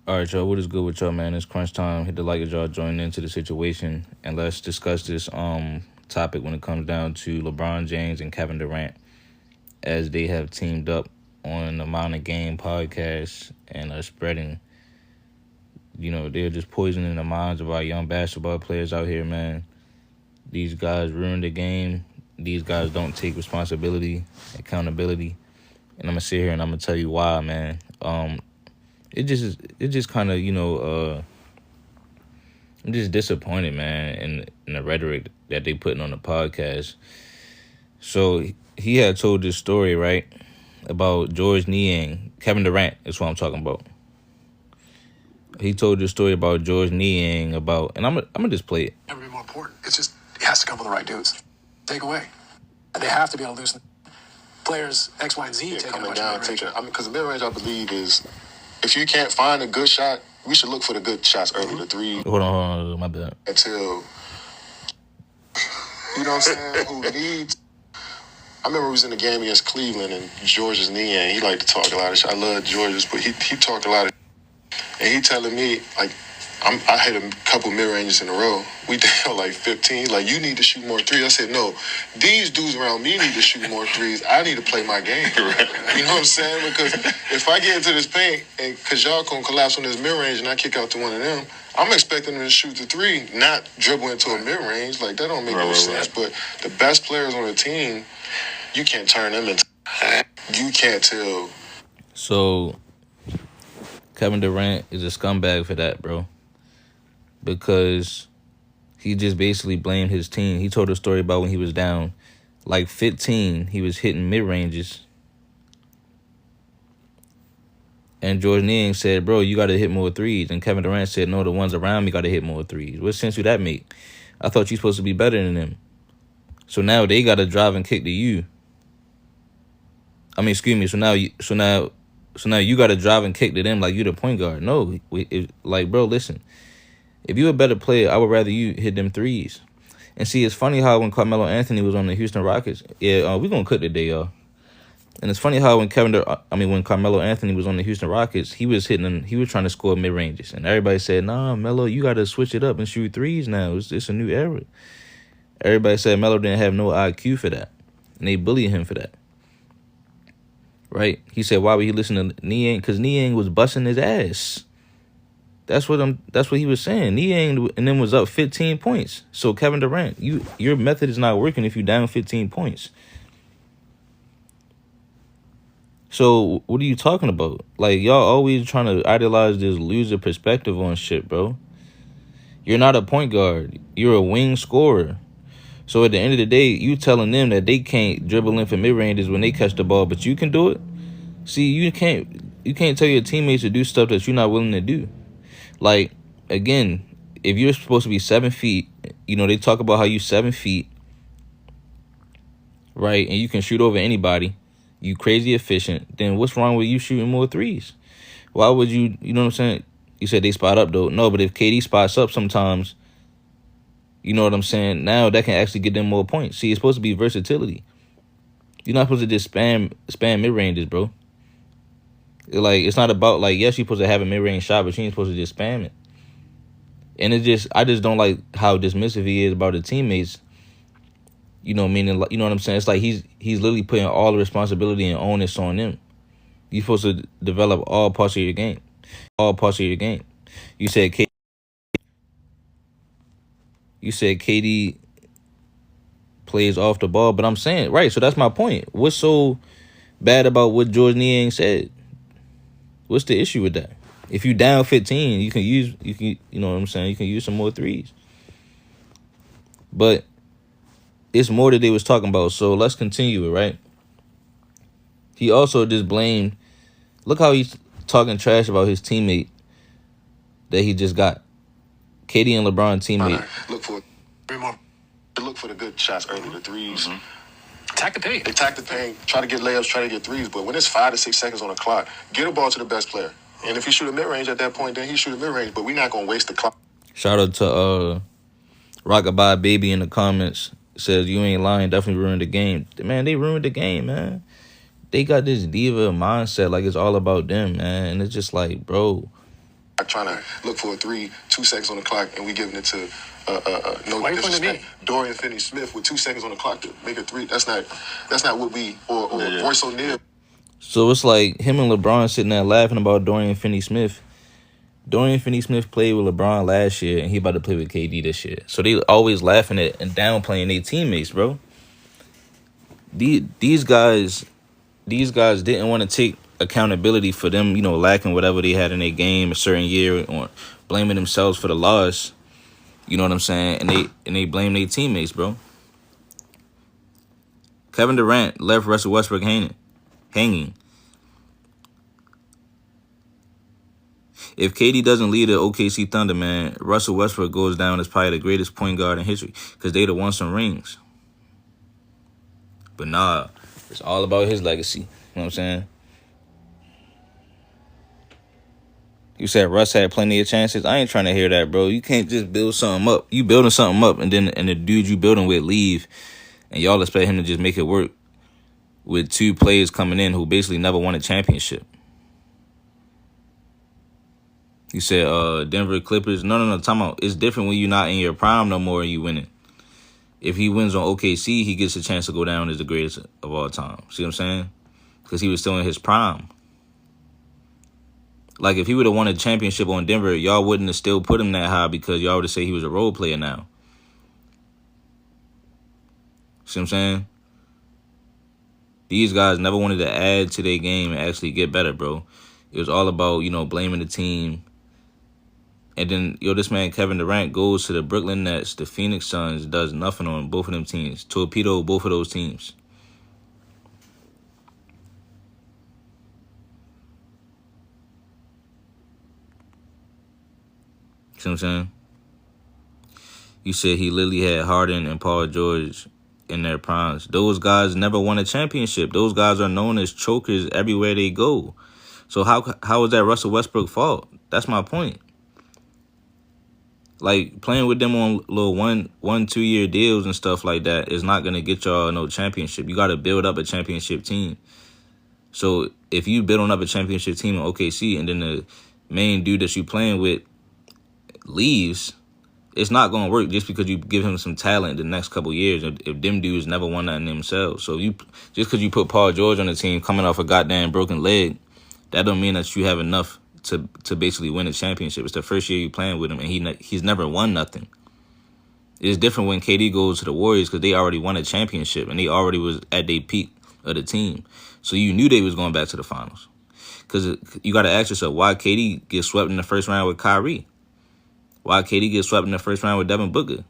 All right, y'all. What is good with y'all, man? It's crunch time. Hit the like if y'all joining into the situation, and let's discuss this topic when it comes down to LeBron James and Kevin Durant, as they have teamed up on the Amount of Game podcast and are spreading. They're just poisoning the minds of our young basketball players out here, man. These guys ruin the game. These guys don't take responsibility, accountability, and I'm gonna sit here and I'm gonna tell you why, man. It just kind of, I'm just disappointed, man, in the rhetoric that they putting on the podcast. So he had told this story, right, about George Niang. Kevin Durant is what I'm talking about. He told this story about George Niang about, and I'm gonna just play it. Never be more important. It's just, it has to come with the right dudes. Take away. And they have to be able to loosen players X, Y, and Z coming down. Because the mid-range, I believe, is if you can't find a good shot, we should look for the good shots early, the three. Hold on, my bad. Until, you know what I'm saying, who needs. I remember we was in the game against Cleveland and George's knee, and he liked to talk a lot of shit. I love George's, but he talked a lot of shit. And he telling me, like, I hit a couple mid-ranges in a row. We down like 15. Like, you need to shoot more threes. I said, no, these dudes around me need to shoot more threes. I need to play my game. Right. You know what I'm saying? Because if I get into this paint, and because y'all gonna collapse on this mid-range and I kick out to one of them, I'm expecting them to shoot the three, not dribble into a mid-range. Like, that don't make no sense. But the best players on the team, you can't turn them into. You can't tell. So, Kevin Durant is a scumbag for that, bro. Because he just basically blamed his team. He told a story about when he was down like 15, he was hitting mid-ranges. And George Niang said, bro, you got to hit more threes. And Kevin Durant said, no, the ones around me got to hit more threes. What sense do that make? I thought you supposed to be better than them. So now they got to drive and kick to you. I mean, excuse me. So now you got to drive and kick to them like you the point guard. No, bro, listen. If you a better player, I would rather you hit them threes. And see, it's funny how when Carmelo Anthony was on the Houston Rockets, we're gonna cook today, y'all. And it's funny how when Carmelo Anthony was on the Houston Rockets, he was trying to score mid ranges, and everybody said, "Nah, Melo, you got to switch it up and shoot threes now. It's a new era." Everybody said Melo didn't have no IQ for that, and they bullied him for that. Right? He said, "Why would he listen to Niang? Because Niang was busting his ass." That's what he was saying. Niang and then was up 15 points. So Kevin Durant, your method is not working if you down 15 points. So what are you talking about? Like, y'all always trying to idolize this loser perspective on shit, bro. You're not a point guard. You're a wing scorer. So at the end of the day, you telling them that they can't dribble in for mid-ranges when they catch the ball, but you can do it? See, you can't tell your teammates to do stuff that you're not willing to do. Like, again, if you're supposed to be 7 feet, they talk about how you 7 feet, right, and you can shoot over anybody, you crazy efficient, then what's wrong with you shooting more threes? Why would you, you know what I'm saying? You said they spot up, though. No, but if KD spots up sometimes, you know what I'm saying? Now that can actually get them more points. See, it's supposed to be versatility. You're not supposed to just spam mid-ranges, bro. It's not about, yes, you're supposed to have a mid-range shot, but you ain't supposed to just spam it. And I just don't like how dismissive he is about the teammates. Meaning, you know what I'm saying? It's like he's literally putting all the responsibility and onus on them. You're supposed to develop all parts of your game. All parts of your game. You said KD plays off the ball, but I'm saying, right, so that's my point. What's so bad about what George Niang said? What's the issue with that? If you down 15, you can you know what I'm saying? You can use some more threes. But it's more that they was talking about, so let's continue it, right? He also just blamed, look how he's talking trash about his teammate that he just got. KD and LeBron teammate. Look for the good shots early, the threes. Mm-hmm. Attack the paint. Attack the paint. Try to get layups, try to get threes. But when it's 5 to 6 seconds on the clock, get a ball to the best player. And if he shoot a mid-range at that point, then he shoot a mid-range. But we're not going to waste the clock. Shout out to Rockabye Baby in the comments. Says, you ain't lying, definitely ruined the game. Man, they ruined the game, man. They got this diva mindset like it's all about them, man. And it's just like, bro, trying to look for a 3, 2 seconds on the clock, and we giving it to no Why you pointing at disrespect, Dorian Finney-Smith with 2 seconds on the clock to make a 3. That's not what we or Royce O'Neal. So it's like him and LeBron sitting there laughing about Dorian Finney-Smith. Dorian Finney-Smith played with LeBron last year, and he about to play with KD this year. So they always laughing at and downplaying their teammates, bro. These guys didn't want to take accountability for them, lacking whatever they had in their game a certain year, or blaming themselves for the loss. You know what I'm saying? And they blame their teammates, bro. Kevin Durant left Russell Westbrook hanging. If KD doesn't lead the OKC Thunder, man, Russell Westbrook goes down as probably the greatest point guard in history because they'd have won some rings. But nah, it's all about his legacy. You know what I'm saying? You said Russ had plenty of chances. I ain't trying to hear that, bro. You can't just build something up. You building something up, and then the dude you building with leave, and y'all expect him to just make it work with 2 players coming in who basically never won a championship. You said Denver Clippers. No. Time out. It's different when you're not in your prime no more and you winning. If he wins on OKC, he gets a chance to go down as the greatest of all time. See what I'm saying? Because he was still in his prime. Like, if he would have won a championship on Denver, y'all wouldn't have still put him that high because y'all would have said he was a role player now. See what I'm saying? These guys never wanted to add to their game and actually get better, bro. It was all about, blaming the team. And then, this man Kevin Durant goes to the Brooklyn Nets, the Phoenix Suns, does nothing on both of them teams. Torpedo both of those teams. See what I'm saying? You said he literally had Harden and Paul George in their primes. Those guys never won a championship. Those guys are known as chokers everywhere they go. So how is that Russell Westbrook fault? That's my point. Like, playing with them on little 1-2 year deals and stuff like that is not gonna get y'all no championship. You got to build up a championship team. So if you building up a championship team in OKC and then the main dude that you playing with leaves, it's not gonna work just because you give him some talent the next couple years. If them dudes never won nothing themselves, so just because you put Paul George on the team coming off a goddamn broken leg, that don't mean that you have enough to basically win a championship. It's the first year you playing with him, and he's never won nothing. It's different when KD goes to the Warriors because they already won a championship and they already was at their peak of the team. So you knew they was going back to the finals. Because you got to ask yourself, why KD get swept in the first round with Kyrie? Why KD get swept in the first round with Devin Booker?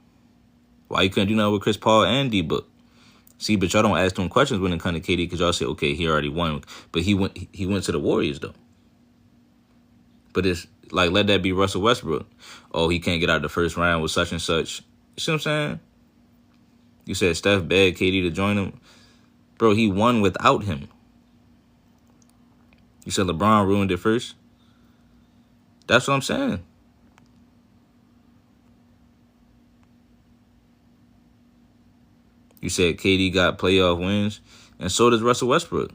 Why you couldn't do nothing with Chris Paul and D-Book? See, but y'all don't ask them questions when it comes to KD because y'all say, okay, he already won. But he went to the Warriors, though. But it's like, let that be Russell Westbrook. Oh, he can't get out the first round with such and such. You see what I'm saying? You said Steph begged KD to join him. Bro, he won without him. You said LeBron ruined it first. That's what I'm saying. You said KD got playoff wins, and so does Russell Westbrook.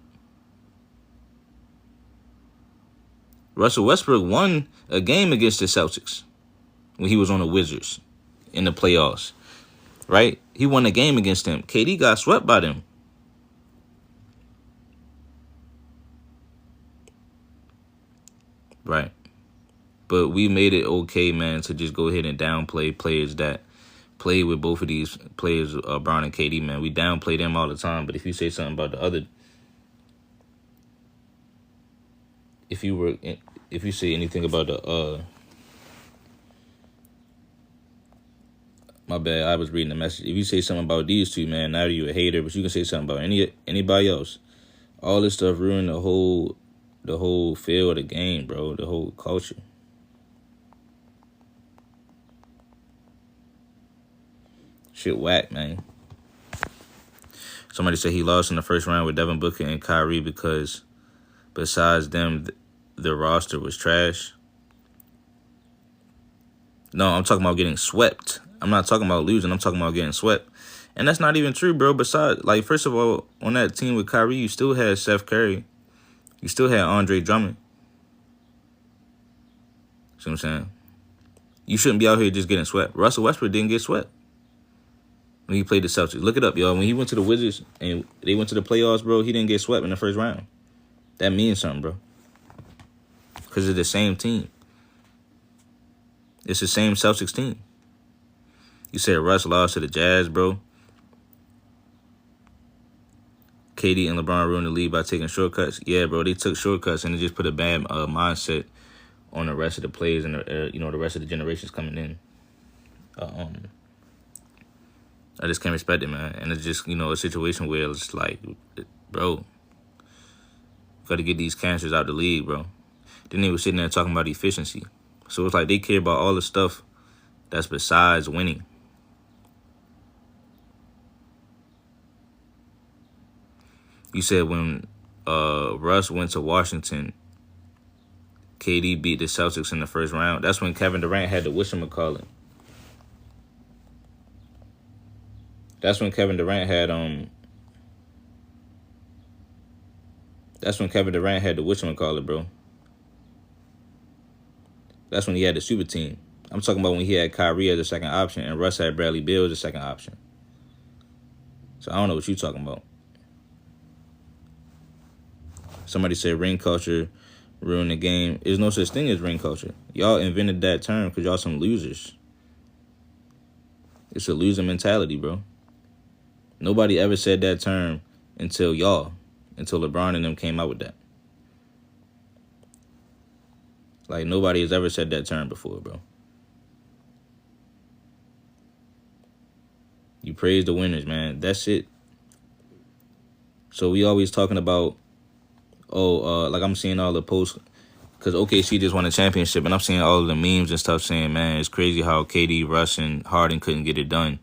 Russell Westbrook won a game against the Celtics when he was on the Wizards in the playoffs, right? He won a game against them. KD got swept by them. Right. But we made it okay, man, to just go ahead and downplay players that play with both of these players, Brown and KD, man. We downplay them all the time. But if you say something about the other, if you say anything about the my bad, I was reading the message. If you say something about these two, man, now you a hater, but you can say something about anybody else. All this stuff ruined the whole feel of the game, bro. The whole culture. Shit whack, man. Somebody said he lost in the first round with Devin Booker and Kyrie because besides them, the roster was trash. No, I'm talking about getting swept. I'm not talking about losing. I'm talking about getting swept. And that's not even true, bro. Besides, like, first of all, on that team with Kyrie, you still had Steph Curry. You still had Andre Drummond. See what I'm saying? You shouldn't be out here just getting swept. Russell Westbrook didn't get swept when he played the Celtics. Look it up, y'all. When he went to the Wizards and they went to the playoffs, bro, he didn't get swept in the first round. That means something, bro. Because it's the same team. It's the same Celtics team. You said Russ lost to the Jazz, bro. KD and LeBron ruined the league by taking shortcuts. Yeah, bro, they took shortcuts and it just put a bad mindset on the rest of the players and the rest of the generations coming in. I just can't respect it, man. And it's just a situation where it's like, bro, got to get these cancers out the league, bro. Then they were sitting there talking about efficiency. So it's like they care about all the stuff that's besides winning. You said when Russ went to Washington, KD beat the Celtics in the first round. That's when Kevin Durant had the whatchamacallit. That's when Kevin Durant had the whatchamacallit, bro. That's when he had the super team. I'm talking about when he had Kyrie as a second option and Russ had Bradley Beal as a second option. So I don't know what you're talking about. Somebody said ring culture ruined the game. There's no such thing as ring culture. Y'all invented that term because y'all some losers. It's a loser mentality, bro. Nobody ever said that term until LeBron and them came out with that. Like, nobody has ever said that term before, bro. You praise the winners, man. That's it. So we always talking about, like I'm seeing all the posts, because OKC just won a championship, and I'm seeing all of the memes and stuff saying, man, it's crazy how KD, Russ, and Harden couldn't get it done.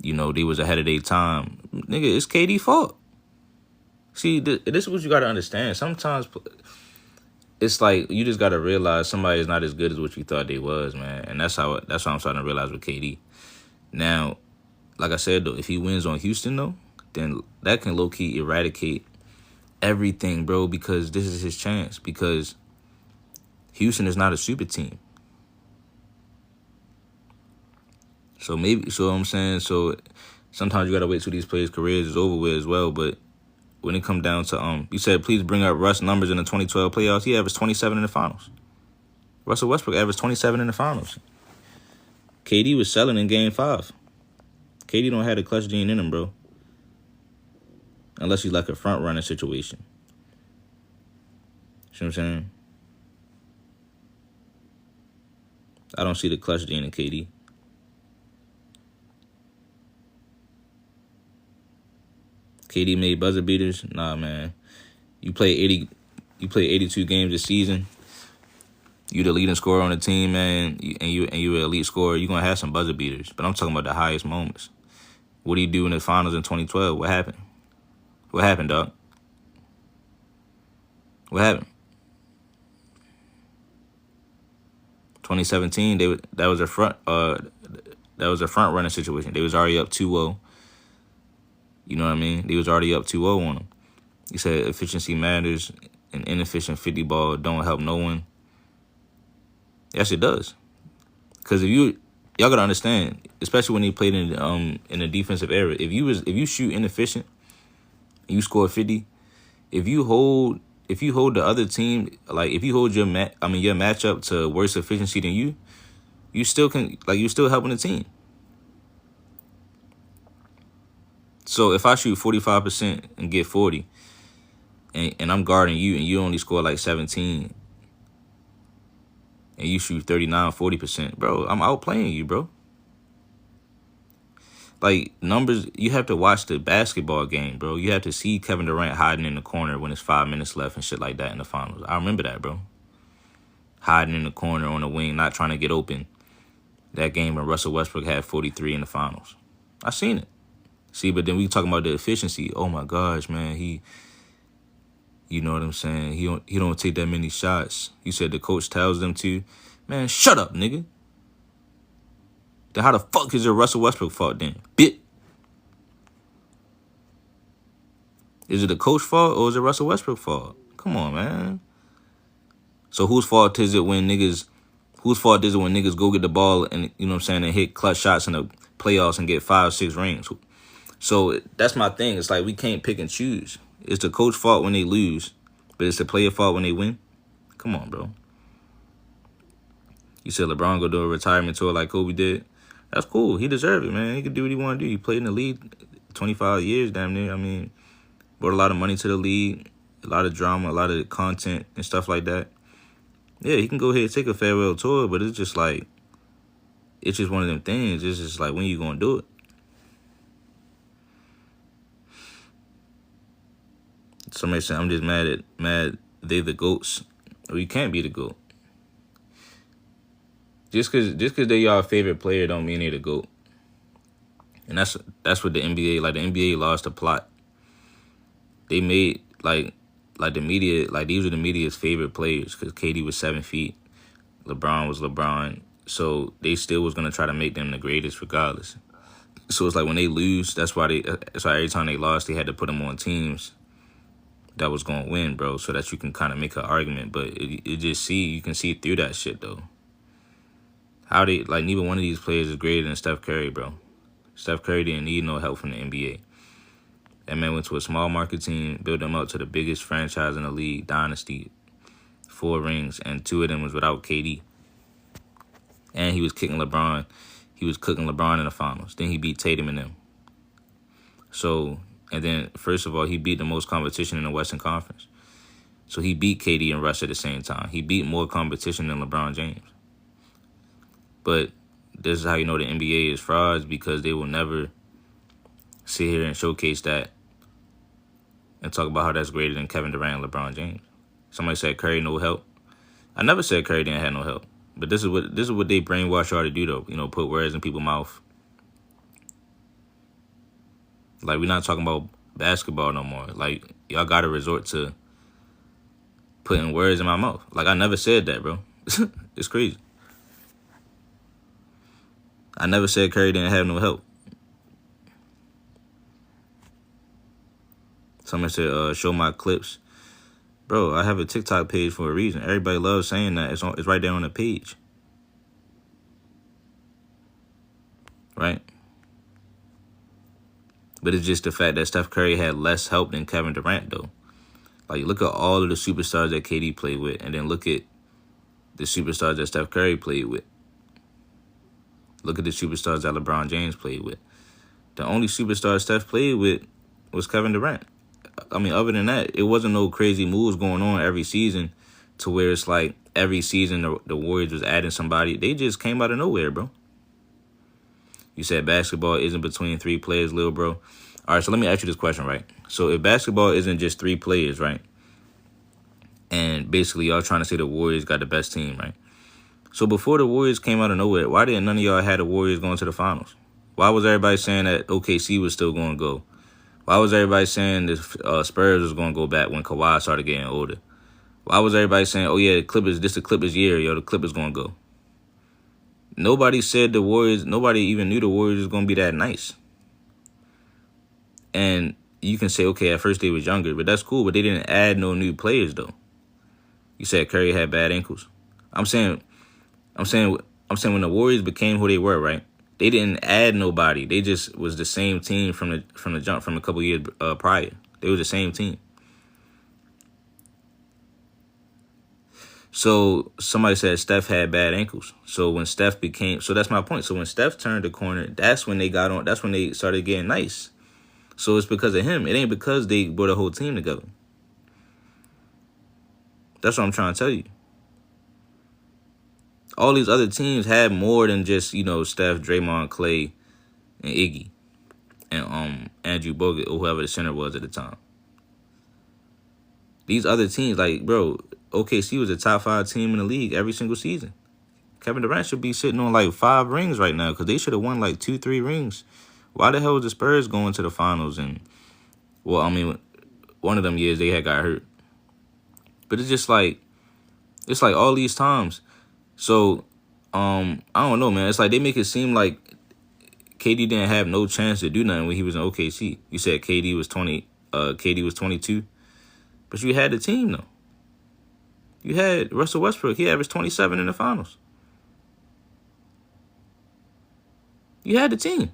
They was ahead of their time. Nigga, it's KD's fault. See, this is what you got to understand. Sometimes it's like you just got to realize somebody is not as good as what you thought they was, man. And that's what I'm starting to realize with KD. Now, like I said, though, if he wins on Houston, though, then that can low-key eradicate everything, bro, because this is his chance. Because Houston is not a super team. So I'm saying, sometimes you got to wait till these players' careers is over with as well. But when it come down to, you said, please bring up Russ numbers in the 2012 playoffs. He averaged 27 in the finals. Russell Westbrook averaged 27 in the finals. KD was selling in Game 5. KD don't have the clutch gene in him, bro. Unless he's like a front-runner situation. See what I'm saying? I don't see the clutch gene in KD. KD made buzzer beaters? Nah, man. You play 82 games this season. You the leading scorer on the team, man, and you an elite scorer. You're gonna have some buzzer beaters. But I'm talking about the highest moments. What do you do in the finals in 2012? What happened? What happened, dog? What happened? 2017, that was a front runner situation. They was already up 2-0. You know what I mean? They was already up 2-0 on them. You said efficiency matters. An inefficient 50 ball don't help no one. Yes, it does. Because y'all gotta understand, especially when he played in a defensive era, if you shoot inefficient, and you score 50, if you hold the other team, like if you hold your matchup to worse efficiency than you still can, like, you're still helping the team. So if I shoot 45% and get 40, and I'm guarding you and you only score like 17, and you shoot 39, 40%, bro, I'm outplaying you, bro. Like, numbers, you have to watch the basketball game, bro. You have to see Kevin Durant hiding in the corner when it's 5 minutes left and shit like that in the finals. I remember that, bro. Hiding in the corner on the wing, not trying to get open. That game when Russell Westbrook had 43 in the finals. I seen it. See, but then we talking about the efficiency. Oh my gosh, man, you know what I'm saying? He don't take that many shots. You said the coach tells them to. Man, shut up, nigga. Then how the fuck is it Russell Westbrook fault then? Bit. Is it the coach fault or is it Russell Westbrook fault? Come on, man. So whose fault is it when niggas Whose fault is it when niggas go get the ball and, you know what I'm saying, and hit clutch shots in the playoffs and get 5, 6 rings? So that's my thing. It's like we can't pick and choose. It's the coach fault when they lose, but it's the player fault when they win. Come on, bro. You said LeBron go do a retirement tour like Kobe did. That's cool. He deserved it, man. He could do what he want to do. He played in the league 25 years, damn near. I mean, brought a lot of money to the league, a lot of drama, a lot of content and stuff like that. Yeah, he can go ahead and take a farewell tour, but it's just like, it's just one of them things. It's just like, when you gonna do it? Somebody said, I'm just mad they the GOATs. Well, you can't be the GOAT. Just cause they your favorite player don't mean they the GOAT. And that's what the NBA, like the NBA lost the plot. They made like the media, like these were the media's favorite players because KD was 7 feet, LeBron was LeBron, so they still was gonna try to make them the greatest regardless. So it's like when they lose, that's why every time they lost, they had to put them on teams that was gonna win, bro, so that you can kind of make an argument. But you can see through that shit though. How they, like, neither one of these players is greater than Steph Curry, bro. Steph Curry didn't need no help from the NBA. That man went to a small market team, built them up to the biggest franchise in the league, dynasty, 4 rings, and 2 of them was without KD. And he was kicking LeBron. He was cooking LeBron in the finals. Then he beat Tatum and them. So, and then, first of all, he beat the most competition in the Western Conference. So he beat KD and Russ at the same time. He beat more competition than LeBron James. But this is how you know the NBA is frauds, because they will never sit here and showcase that and talk about how that's greater than Kevin Durant and LeBron James. Somebody said Curry no help. I never said Curry didn't have no help. But this is what they brainwash y'all to do though. You know, put words in people's mouth. Like, we're not talking about basketball no more. Like, y'all gotta resort to putting words in my mouth. Like, I never said that, bro. It's crazy. I never said Curry didn't have no help. Somebody said, show my clips. Bro, I have a TikTok page for a reason. Everybody loves saying that. It's right there on the page. Right? But it's just the fact that Steph Curry had less help than Kevin Durant, though. Like, look at all of the superstars that KD played with, and then look at the superstars that Steph Curry played with. Look at the superstars that LeBron James played with. The only superstar Steph played with was Kevin Durant. I mean, other than that, it wasn't no crazy moves going on every season to where it's like every season the Warriors was adding somebody. They just came out of nowhere, bro. You said basketball isn't between 3 players, little bro. All right, so let me ask you this question, right? So if basketball isn't just 3 players, right? And basically y'all trying to say the Warriors got the best team, right? So before the Warriors came out of nowhere, why didn't none of y'all have the Warriors going to the finals? Why was everybody saying that OKC was still going to go? Why was everybody saying the Spurs was going to go back when Kawhi started getting older? Why was everybody saying, oh yeah, the Clippers year, yo, the Clippers going to go? Nobody said the Warriors, nobody even knew the Warriors was going to be that nice. And you can say, okay, at first they was younger, but that's cool, but they didn't add no new players though. You said Curry had bad ankles. I'm saying when the Warriors became who they were, right? They didn't add nobody. They just was the same team from the jump from a couple years prior. They were the same team. So somebody said Steph had bad ankles. So when Steph so that's my point. So when Steph turned the corner, that's when they got on. That's when they started getting nice. So it's because of him. It ain't because they brought a whole team together. That's what I'm trying to tell you. All these other teams had more than just, you know, Steph, Draymond, Clay, and Iggy, and Andrew Bogut, or whoever the center was at the time. These other teams, like, bro, OKC was a top 5 team in the league every single season. Kevin Durant should be sitting on like 5 rings right now because they should have won like 2-3 rings. Why the hell was the Spurs going to the finals? And, well, I mean, one of them years they had got hurt. But it's just like, it's like all these times. So, I don't know, man. It's like they make it seem like KD didn't have no chance to do nothing when he was in OKC. You said KD was 22. But you had the team, though. You had Russell Westbrook. He averaged 27 in the finals. You had the team.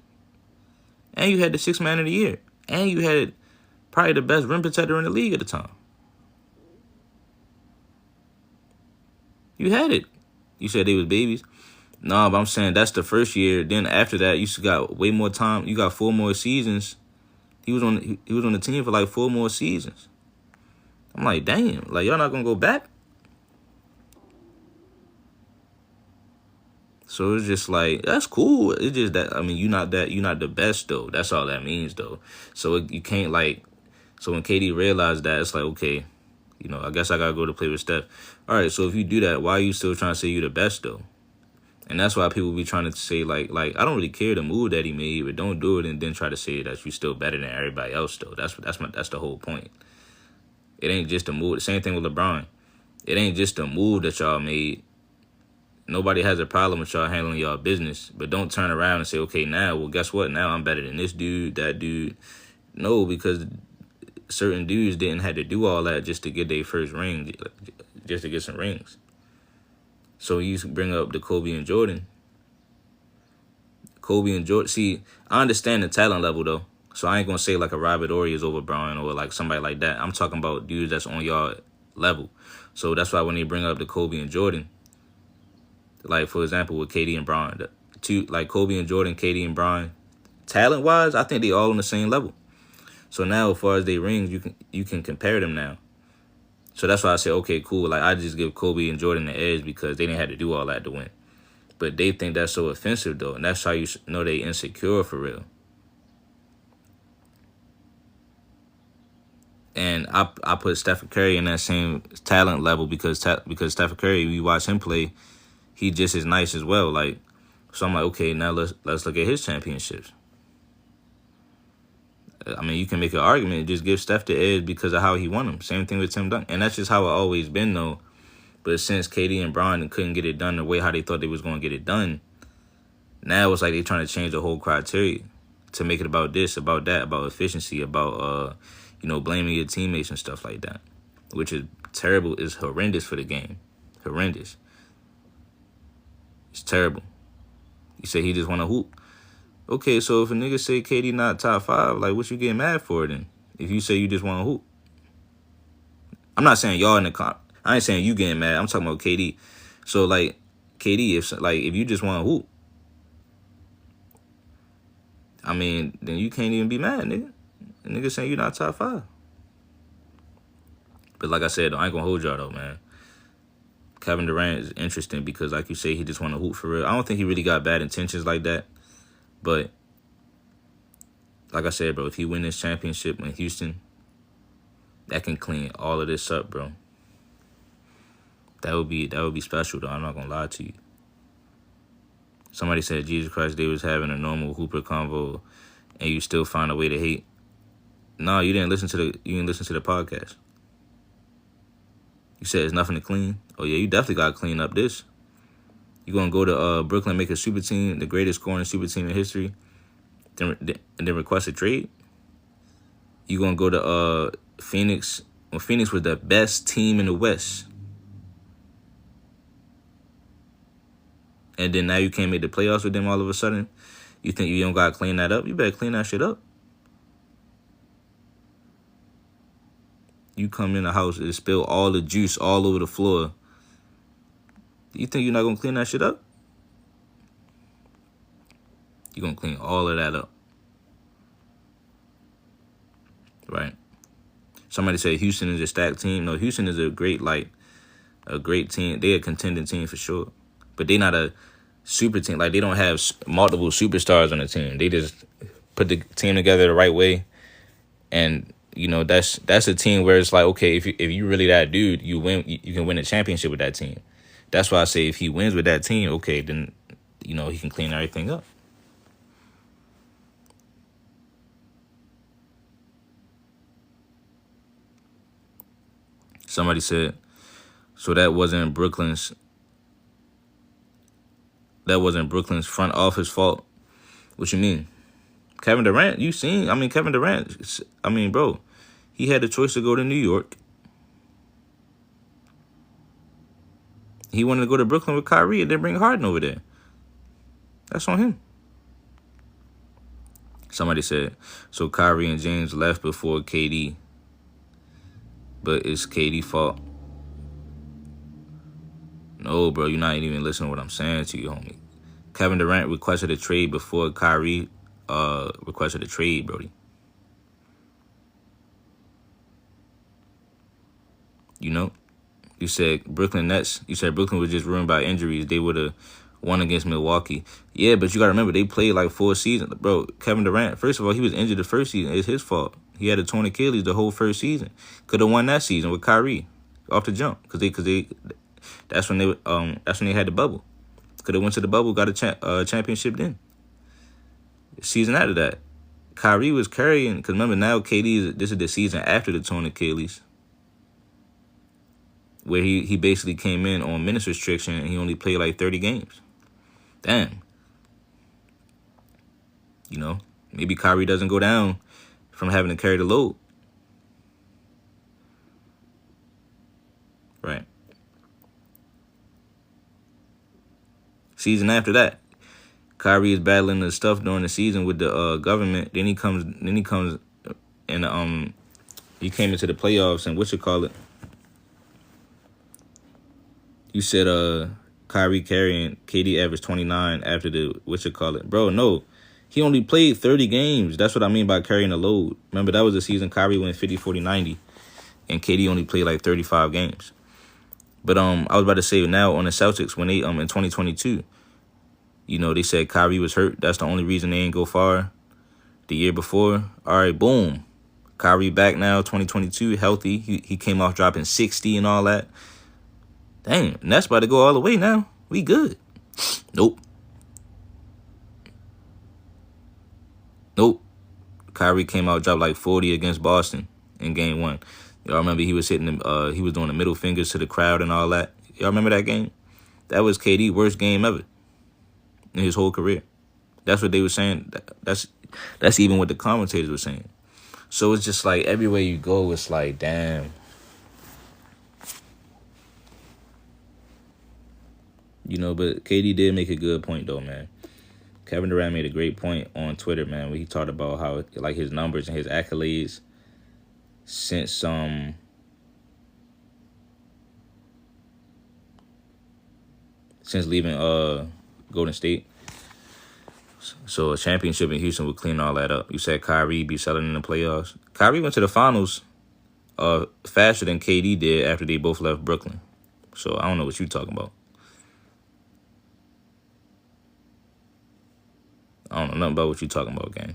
And you had the 6th man of the year. And you had probably the best rim protector in the league at the time. You had it. You said they was babies. No, but I'm saying that's the first year. Then after that, you got way more time. You got 4 more seasons. He was on the team for like 4 more seasons. I'm like, damn, like y'all not gonna go back? So it's just like, that's cool. It's just that, I mean, you're not the best though. That's all that means though. So you can't like, so when KD realized that, it's like, okay, I guess I gotta go to play with Steph. All right, so if you do that, why are you still trying to say you're the best though? And that's why people be trying to say like I don't really care the move that he made, but don't do it and then try to say that you're still better than everybody else though. That's the whole point. It ain't just a move. The same thing with LeBron. It ain't just a move that y'all made. Nobody has a problem with y'all handling y'all business, but don't turn around and say, okay, well, guess what? Now I'm better than this dude, that dude. No, because certain dudes didn't have to do all that just to get their first ring, just to get some rings. So you bring up the Kobe and Jordan. See, I understand the talent level, though. So I ain't going to say like a Robert Horry is over Brian or like somebody like that. I'm talking about dudes that's on y'all level. So that's why when they bring up the Kobe and Jordan, like, for example, with KD and Bron, like Kobe and Jordan, KD and Bron, talent-wise, I think they all on the same level. So now, as far as they rings, you can compare them now. So that's why I say, okay, cool. Like, I just give Kobe and Jordan the edge because they didn't have to do all that to win. But they think that's so offensive, though, and that's how you know they insecure for real. And I put Steph Curry in that same talent level because Steph Curry, we watch him play, he just as nice as well. Like, so I'm like, okay, now let's look at his championships. I mean, you can make an argument, just give Steph the edge because of how he won them. Same thing with Tim Duncan. And that's just how it always been, though. But since KD and Bron couldn't get it done the way how they thought they was going to get it done, now it's like they're trying to change the whole criteria to make it about this, about that, about efficiency, about, blaming your teammates and stuff like that, which is terrible. It's horrendous for the game. Horrendous. It's terrible. You say he just want to hoop. Okay, so if a nigga say KD not top 5, like, what you getting mad for then? If you say you just want to hoop. I'm not saying y'all in the I ain't saying you getting mad. I'm talking about KD. So, like, KD, if you just want to hoop, I mean, then you can't even be mad, nigga. The nigga saying you not top 5. But like I said, I ain't gonna hold y'all, though, man. Kevin Durant is interesting because, like you say, he just want to hoop for real. I don't think he really got bad intentions like that. But, like I said, bro, if he win this championship in Houston, that can clean all of this up, bro. That would be special, though. I'm not gonna lie to you. Somebody said, Jesus Christ, they was having a normal Hooper convo, and you still find a way to hate. No, you didn't listen to the podcast. You said it's nothing to clean. Oh yeah, you definitely gotta clean up this. You gonna go to Brooklyn, make a super team, the greatest scoring super team in history, and then request a trade? You gonna go to Phoenix when Phoenix was the best team in the West, and then now you can't make the playoffs with them all of a sudden? You think you don't gotta clean that up? You better clean that shit up. You come in the house and spill all the juice all over the floor. You think you're not gonna clean that shit up? You're gonna clean all of that up. Right? Somebody said Houston is a stacked team. No, Houston is a great team. They're a contending team for sure. But they not a super team. Like, they don't have multiple superstars on the team. They just put the team together the right way. And, that's a team where it's like, okay, if you really that dude, you win. You can win a championship with that team. That's why I say if he wins with that team, okay, then, he can clean everything up. Somebody said, so that wasn't Brooklyn's front office fault. What you mean? Kevin Durant, Kevin Durant, bro, he had the choice to go to New York. He wanted to go to Brooklyn with Kyrie and then bring Harden over there. That's on him. Somebody said, so Kyrie and James left before KD, but it's KD fault. No, bro, you're not even listening to what I'm saying to you, homie. Kevin Durant requested a trade before Kyrie requested a trade, Brody. You know? You said Brooklyn Nets. You said Brooklyn was just ruined by injuries. They would have won against Milwaukee. Yeah, but you got to remember, they played like 4 seasons. Bro, Kevin Durant, first of all, he was injured the first season. It's his fault. He had a torn Achilles the whole first season. Could have won that season with Kyrie off the jump. That's when they had the bubble. Could have went to the bubble, got a championship then. Season after that, Kyrie was carrying, because remember now this is the season after the torn Achilles, where he basically came in on minutes restriction and he only played like 30 games. Damn. You know, maybe Kyrie doesn't go down from having to carry the load. Right. Season after that, Kyrie is battling the stuff during the season with the government. Then he comes and he came into the playoffs and you said Kyrie carrying KD averaged 29 after the bro. No, he only played 30 games. That's what I mean by carrying the load. Remember, that was the season Kyrie went 50, 40, 90, and KD only played like 35 games. But I was about to say now on the Celtics when they in 2022, you know, they said Kyrie was hurt. That's the only reason they ain't go far the year before. All right, boom. Kyrie back now, 2022, healthy. He came off dropping 60 and all that. Dang, and that's about to go all the way now. We good. Nope. Kyrie came out, dropped like 40 against Boston in game 1. Y'all remember he was he was doing the middle fingers to the crowd and all that. Y'all remember that game? That was KD's worst game ever in his whole career. That's what they were saying. That's even what the commentators were saying. So it's just like everywhere you go, it's like, damn. You know, but KD did make a good point, though, man. Kevin Durant made a great point on Twitter, man, where he talked about how, like, his numbers and his accolades since leaving Golden State. So a championship in Houston would clean all that up. You said Kyrie be selling in the playoffs. Kyrie went to the finals faster than KD did after they both left Brooklyn. So I don't know what you're talking about. I don't know nothing about what you're talking about, gang.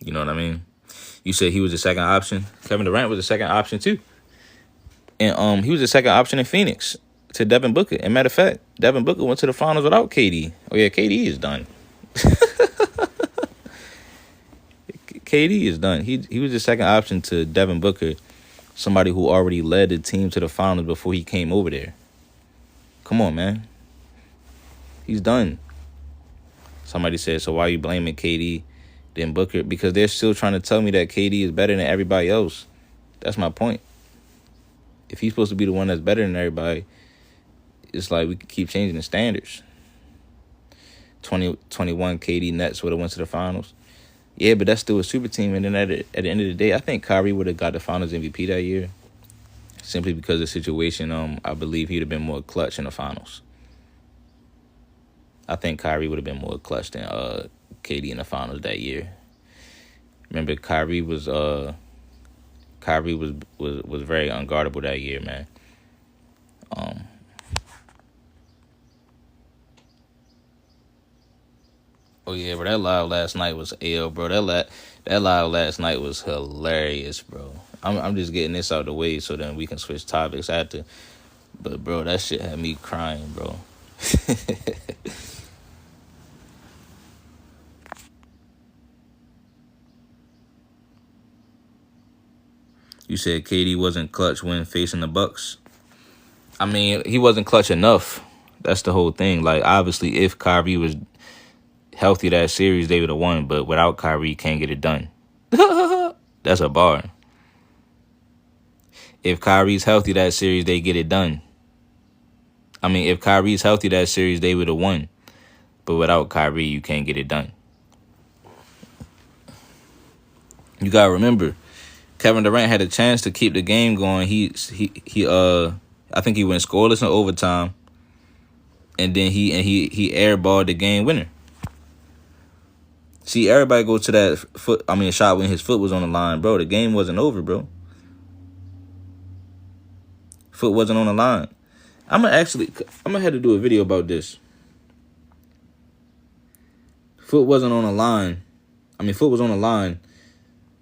You know what I mean? You said he was the second option. Kevin Durant was the second option too. And he was the second option in Phoenix to Devin Booker. And matter of fact, Devin Booker went to the finals without KD. Oh yeah, KD is done. KD is done. He was the second option to Devin Booker, somebody who already led the team to the finals before he came over there. Come on, man. He's done. Somebody said, so why are you blaming KD than Booker? Because they're still trying to tell me that KD is better than everybody else. That's my point. If he's supposed to be the one that's better than everybody, it's like we could keep changing the standards. 2021 KD Nets would have went to the finals. Yeah, but that's still a super team. And then at the end of the day, I think Kyrie would have got the finals MVP that year. Simply because of the situation, I believe he'd have been more clutch in the finals. I think Kyrie would have been more clutch than KD in the finals that year. Remember, Kyrie was very unguardable that year, man. Oh yeah, bro, that live last night was bro. That live last night was hilarious, bro. I'm just getting this out of the way so then we can switch topics after. But bro, that shit had me crying, bro. You said KD wasn't clutch when facing the Bucks. I mean, he wasn't clutch enough. That's the whole thing. Like, obviously, if Kyrie was healthy that series, they would have won. But without Kyrie, you can't get it done. That's a bar. If Kyrie's healthy that series, they get it done. I mean, if Kyrie's healthy that series, they would have won. But without Kyrie, you can't get it done. You gotta remember, Kevin Durant had a chance to keep the game going. I think he went scoreless in overtime, and then he airballed the game winner. See, everybody go to that shot when his foot was on the line, bro. The game wasn't over, bro. Foot wasn't on the line. I'm gonna have to do a video about this. Foot wasn't on the line. Foot was on the line,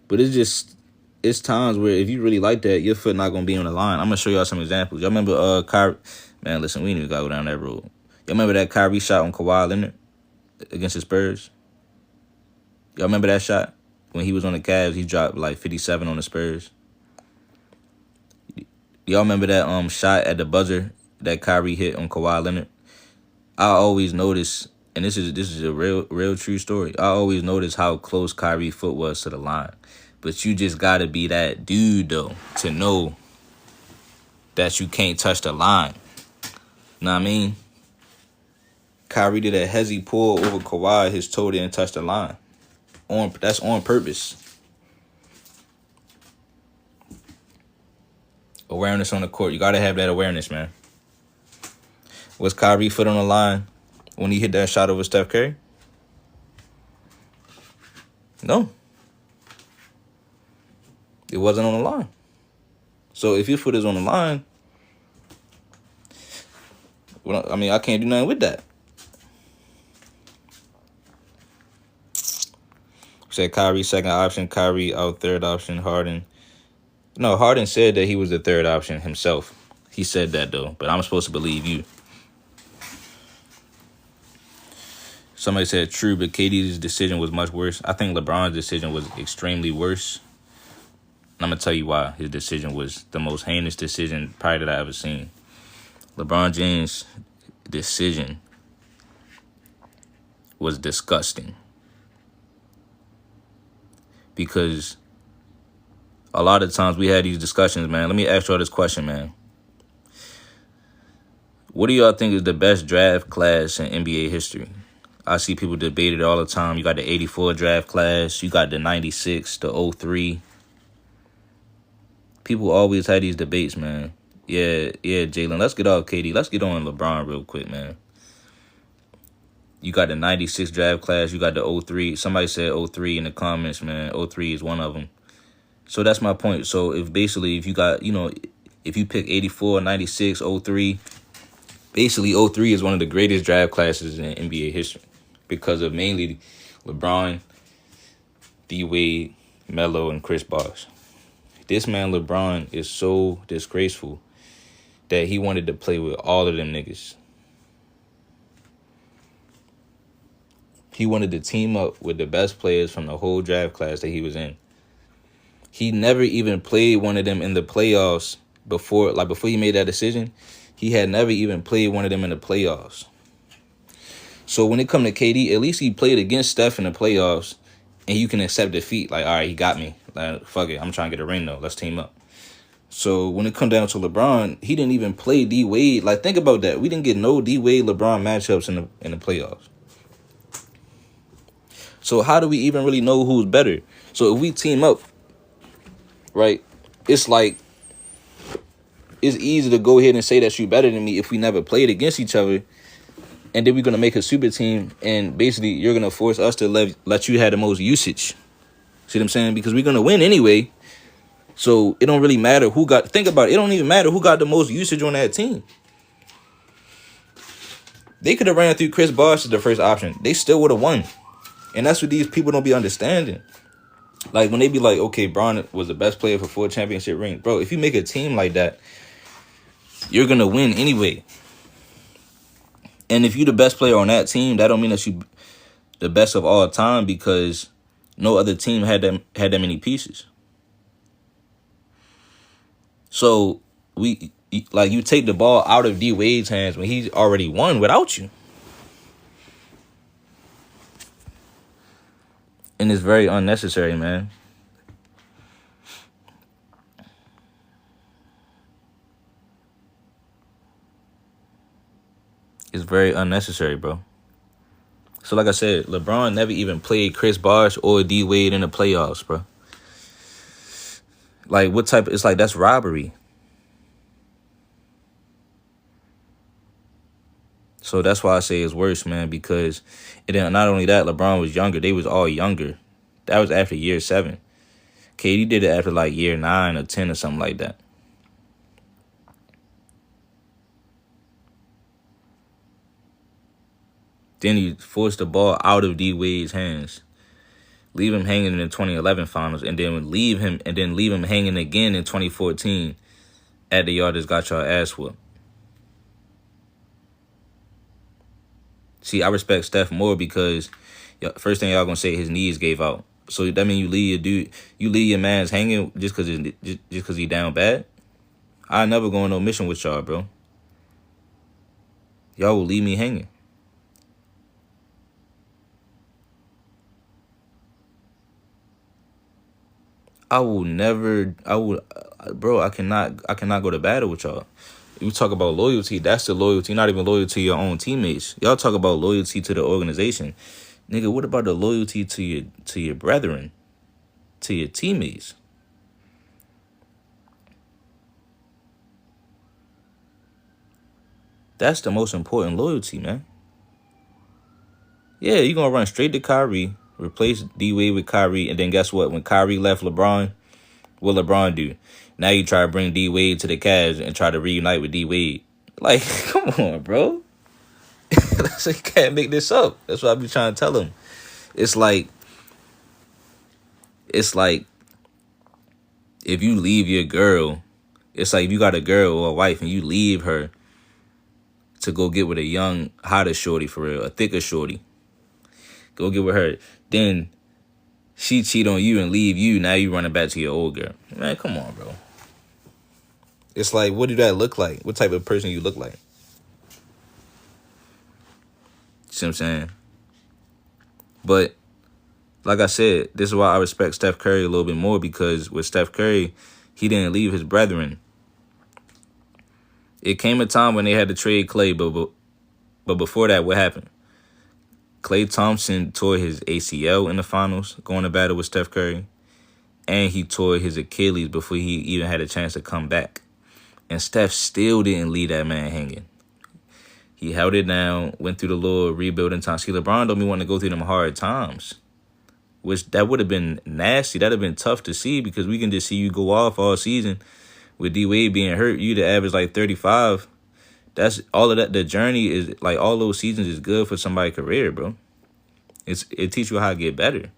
but it's times where if you really like that, your foot not gonna be on the line. I'm gonna show y'all some examples. Y'all remember Kyrie? Man, listen, we ain't even gotta go down that road. Y'all remember that Kyrie shot on Kawhi Leonard against the Spurs? Y'all remember that shot when he was on the Cavs? He dropped like 57 on the Spurs. Y'all remember that shot at the buzzer that Kyrie hit on Kawhi Leonard? I always notice, and this is a real true story. I always notice how close Kyrie's foot was to the line. But you just gotta be that dude though to know that you can't touch the line. Know what I mean? Kyrie did a hezzy pull over Kawhi. His toe didn't touch the line. That's on purpose. Awareness on the court. You gotta have that awareness, man. Was Kyrie foot on the line when he hit that shot over Steph Curry? No. It wasn't on the line. So if your foot is on the line, I can't do nothing with that. Said Kyrie second option, Kyrie out third option, Harden. No, Harden said that he was the third option himself. He said that though, but I'm supposed to believe you. Somebody said true, but KD's decision was much worse. I think LeBron's decision was extremely worse. And I'm going to tell you why his decision was the most heinous decision probably that I ever seen. LeBron James' decision was disgusting. Because a lot of times we had these discussions, man. Let me ask y'all this question, man. What do y'all think is the best draft class in NBA history? I see people debate it all the time. You got the 84 draft class. You got the 96, the 03. People always had these debates, man. Yeah, Jalen. Let's get off KD. Let's get on LeBron real quick, man. You got the 96 draft class. You got the 03. Somebody said 03 in the comments, man. 03 is one of them. So that's my point. So if you got, if you pick 84, 96, 03, basically 03 is one of the greatest draft classes in NBA history because of mainly LeBron, D-Wade, Melo, and Chris Bosh. This man LeBron is so disgraceful that he wanted to play with all of them niggas. He wanted to team up with the best players from the whole draft class that he was in. He never even played one of them in the playoffs before he made that decision. He had never even played one of them in the playoffs. So when it come to KD, at least he played against Steph in the playoffs, and you can accept defeat. Like, all right, he got me. Like, fuck it, I'm trying to get a ring though. Let's team up. So when it come down to LeBron, he didn't even play D-Wade. Like, think about that. We didn't get no D-Wade LeBron matchups in the playoffs. So how do we even really know who's better? So if we team up, right, it's easy to go ahead and say that you're better than me if we never played against each other. And then we're going to make a super team, and basically you're going to force us to let you have the most usage. See what I'm saying? Because we're going to win anyway. So it don't really matter think about it. It don't even matter who got the most usage on that team. They could have ran through Chris Bosh as the first option. They still would have won. And that's what these people don't be understanding. Like, when they be like, okay, Bron was the best player for 4 championship rings. Bro, if you make a team like that, you're going to win anyway. And if you're the best player on that team, that don't mean that you the best of all time, because no other team had that many pieces. So you take the ball out of D Wade's hands when he's already won without you. And it's very unnecessary, man. It's very unnecessary, bro. So like I said, LeBron never even played Chris Bosh or D Wade in the playoffs, bro. Like what type? It's like that's robbery. So that's why I say it's worse, man. Because and then not only that, LeBron was younger. They was all younger. That was after year 7. KD did it after like year 9 or 10 or something like that. Then he forced the ball out of D Wade's hands, leave him hanging in the 2011 finals, and then leave him hanging again in 2014 at the yard that's got y'all ass whooped. See, I respect Steph more because first thing y'all gonna say his knees gave out. So that mean you leave your man's hanging just cause he down bad. I never go on no mission with y'all, bro. Y'all will leave me hanging. Bro, I cannot go to battle with y'all. You talk about loyalty, that's the loyalty, not even loyalty to your own teammates. Y'all talk about loyalty to the organization. Nigga, what about the loyalty to your brethren, to your teammates? That's the most important loyalty, man. Yeah, you're gonna run straight to Kyrie, replace D-Wade with Kyrie, and then guess what? When Kyrie left LeBron, what LeBron do? Now you try to bring D-Wade to the Cavs and try to reunite with D-Wade. Like, come on, bro. You can't make this up. That's what I be trying to tell him. It's like if you leave your girl, it's like if you got a girl or a wife and you leave her to go get with a young, hotter shorty for real, a thicker shorty. Go get with her. Then she cheat on you and leave you. Now you running back to your old girl. Man, come on, bro. It's like, what do that look like? What type of person you look like? You see what I'm saying? But like I said, this is why I respect Steph Curry a little bit more, because with Steph Curry, he didn't leave his brethren. It came a time when they had to trade Klay, but before that, what happened? Klay Thompson tore his ACL in the finals, going to battle with Steph Curry, and he tore his Achilles before he even had a chance to come back. And Steph still didn't leave that man hanging. He held it down, went through the little rebuilding time. See, LeBron don't be wanting to go through them hard times, which that would have been nasty. That would have been tough to see, because we can just see you go off all season with D-Wade being hurt. You to average like 35. That's all of that. The journey is like all those seasons is good for somebody's career, bro. It teaches you how to get better.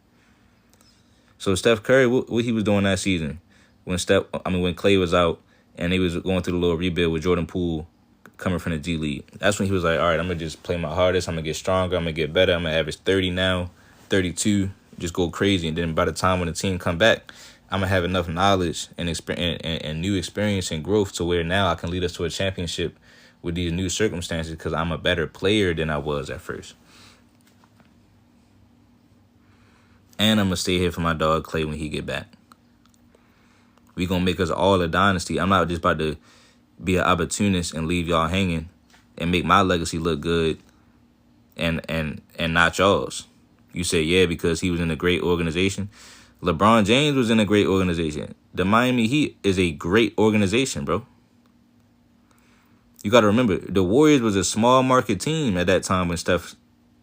So Steph Curry, what he was doing that season when Klay was out and they was going through the little rebuild with Jordan Poole coming from the G League. That's when he was like, all right, I'm gonna just play my hardest. I'm gonna get stronger. I'm gonna get better. I'm gonna average 30 now, 32, just go crazy. And then by the time when the team come back, I'm gonna have enough knowledge and experience and new experience and growth to where now I can lead us to a championship with these new circumstances, because I'm a better player than I was at first. And I'm going to stay here for my dog Klay when he get back. We going to make us all a dynasty. I'm not just about to be an opportunist and leave y'all hanging and make my legacy look good and not y'all's. You say, yeah, because he was in a great organization. LeBron James was in a great organization. The Miami Heat is a great organization, bro. You got to remember, the Warriors was a small market team at that time when Steph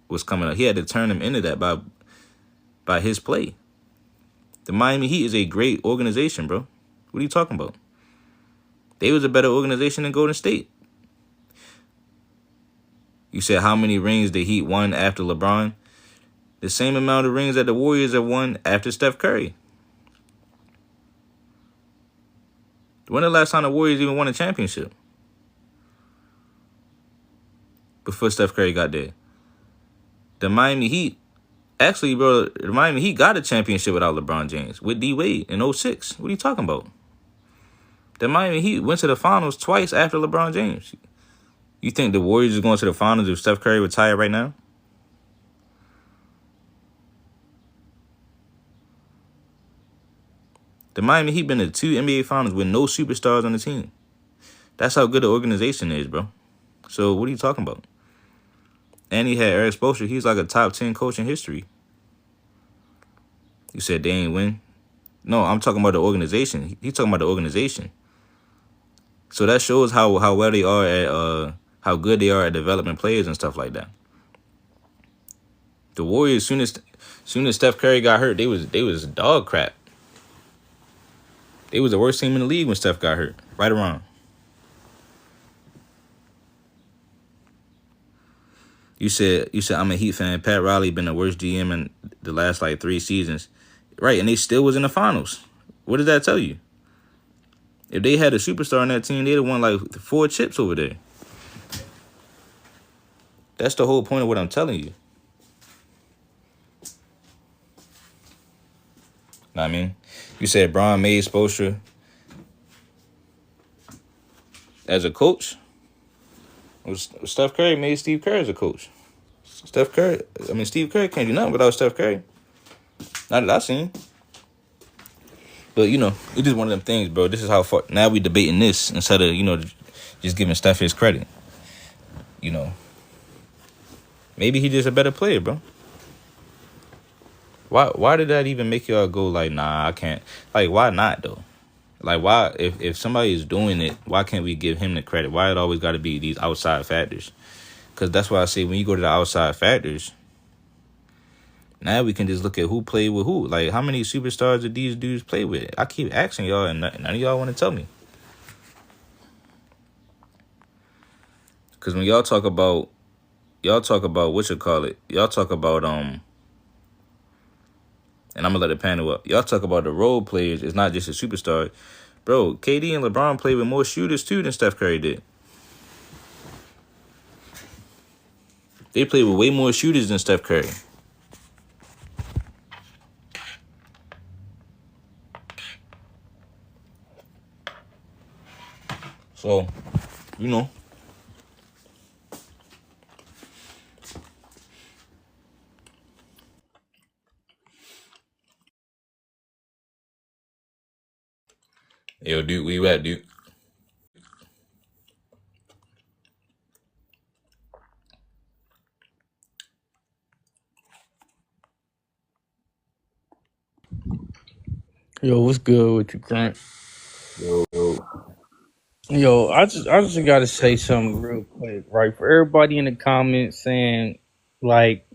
was coming up. He had to turn them into that by his play. The Miami Heat is a great organization, bro. What are you talking about? They was a better organization than Golden State. You said how many rings the Heat won after LeBron? The same amount of rings that the Warriors have won after Steph Curry. When the last time the Warriors even won a championship? Before Steph Curry got there. The Miami Heat, actually, bro, the Miami Heat got a championship without LeBron James, with D-Wade in 2006. What are you talking about? The Miami Heat went to the finals twice after LeBron James. You think the Warriors are going to the finals if Steph Curry retired right now? The Miami Heat been to 2 NBA finals with no superstars on the team. That's how good the organization is, bro. So what are you talking about? And he had Eric Spoelstra. He's like a top 10 coach in history. You said they ain't win? No, I'm talking about the organization. He's talking about the organization. So that shows how well they are at how good they are at developing players and stuff like that. The Warriors, soon as Steph Curry got hurt, they was dog crap. They was the worst team in the league when Steph got hurt. Right or wrong? You said I'm a Heat fan. Pat Riley been the worst GM in the last like 3 seasons. Right, and they still was in the finals. What does that tell you? If they had a superstar on that team, they'd have won like 4 chips over there. That's the whole point of what I'm telling you. Know what I mean? You said Bron made Spoelstra as a coach. Steph Curry made Steve Kerr as a coach. Steve Kerr can't do nothing without Steph Curry. Not that I seen. But, it's just one of them things, bro. This is how far... Now we debating this instead of, just giving Steph his credit. Maybe he just a better player, bro. Why did that even make y'all go like, nah, I can't? Like, why not, though? Like, why... If somebody is doing it, why can't we give him the credit? Why it always got to be these outside factors? Because that's why I say when you go to the outside factors... Now we can just look at who played with who. Like, how many superstars did these dudes play with? I keep asking y'all, and none of y'all want to tell me. Because when y'all talk about what you call it. Y'all talk about, and I'm going to let the panel up. Y'all talk about the role players. It's not just a superstar. Bro, KD and LeBron played with more shooters, too, than Steph Curry did. They played with way more shooters than Steph Curry. So, Yo, dude, where you at, dude? Yo, what's good with you, Grant? Yo. Yo, I just gotta say something real quick, right? For everybody in the comments saying like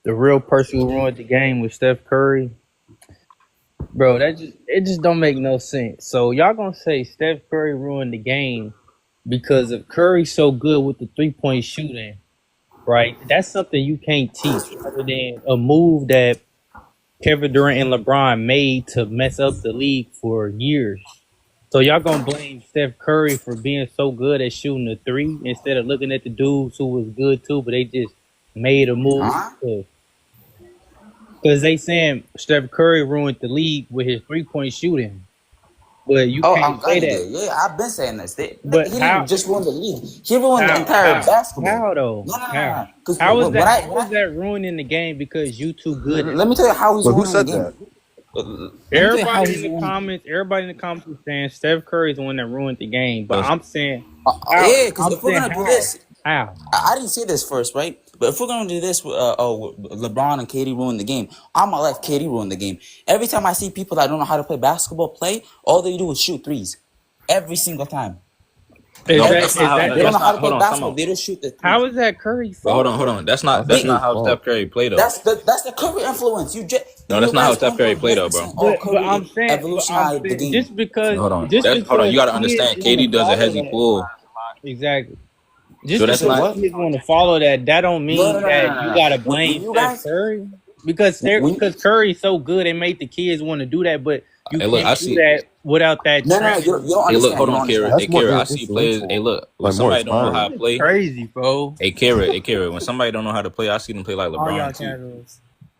the real person who ruined the game was Steph Curry, bro, it just don't make no sense. So y'all gonna say Steph Curry ruined the game because if Curry's so good with the 3-point shooting, right? That's something you can't teach, other than a move that Kevin Durant and LeBron made to mess up the league for years. So y'all gonna blame Steph Curry for being so good at shooting the 3 instead of looking at the dudes who was good too, but they just made a move because they saying Steph Curry ruined the league with his 3-point shooting. But you can't say that. Yeah, I've been saying this. He But how? didn't just ruin the league. He ruined the entire basketball. How though? No. How? Because How is that? How is that ruining the game because you too good? Let me tell you how he's ruining the game. Everybody in the comments is saying Steph Curry is the one that ruined the game. But I'm saying, because if we're gonna do this, how? I didn't say this first, right? But if we're gonna do this, LeBron and KD ruined the game. I'm gonna let KD ruin the game. Every time I see people that don't know how to play basketball play, all they do is shoot threes, every single time. They don't know how to play basketball. They just shoot the threes. How is that Curry's fault? Hold on. That's not how Steph Curry played, though. That's the Curry influence. That's not how Steph Curry played, though, bro. But I'm saying, the game. Just because. Hold on. You gotta understand. KD does a hezzy pull. Exactly. Just because kids want to follow that don't mean that you gotta blame Steph Curry. Because Curry's so good, it made the kids want to do that, but you can't do that without that. You don't understand. Hey, look, hold on, Kara. Hey, Kara, I see players. Hey, look, when somebody don't know how to play, crazy, bro. Hey, Kara, when somebody don't know how to play, I see them play like LeBron too.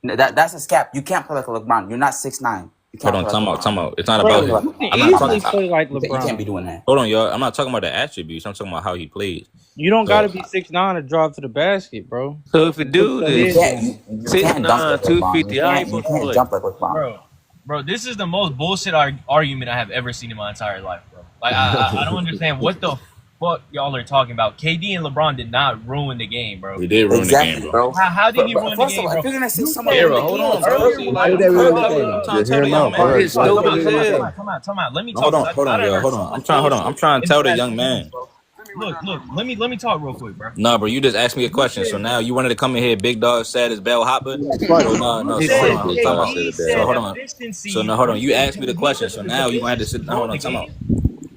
That's a scap. You can't play like LeBron. You're not 6'9". Hold on, time out. It's not about him. I'm not talking play like LeBron. You can't be doing that. Hold on, y'all. I'm not talking about the attributes. I'm talking about how he plays. You don't gotta be 6'9" to drive to the basket, bro. So if a dude is 6'9", 250, how you can't jump like LeBron. Bro, this is the most bullshit argument I have ever seen in my entire life, bro. Like, I don't understand what the fuck y'all are talking about. KD and LeBron did not ruin the game, bro. We did ruin Exactly, the game, bro. bro. How did he But ruin the first of game, all, bro? if you're gonna say You somebody said ruined Era, the hold game, on, it's bro. earlier See, when like, you I'm were trying talking to about tell you, I'm trying to Just tell hear the him young out, bro. man. Alright, His fine. stupid as hell. Come on. Let me No, talk. hold on, 'Cause hold I on, done yo, heard hold so on. much bullshit I'm trying to in the tell the past young 2 minutes, man. bro. Look. Let me talk real quick, bro. Nah, bro, you just asked me a You question. So said now you wanted to come in here, big dog, sad as Bell Hopper. So you no. He So hold said said on, Big time Dog out. said KD it So bad. said hold on. So efficiency. now hold on. You You said asked me the KD question. because So of his now you gonna have to efficiency sit. Now, hold ruined on, the time out. game.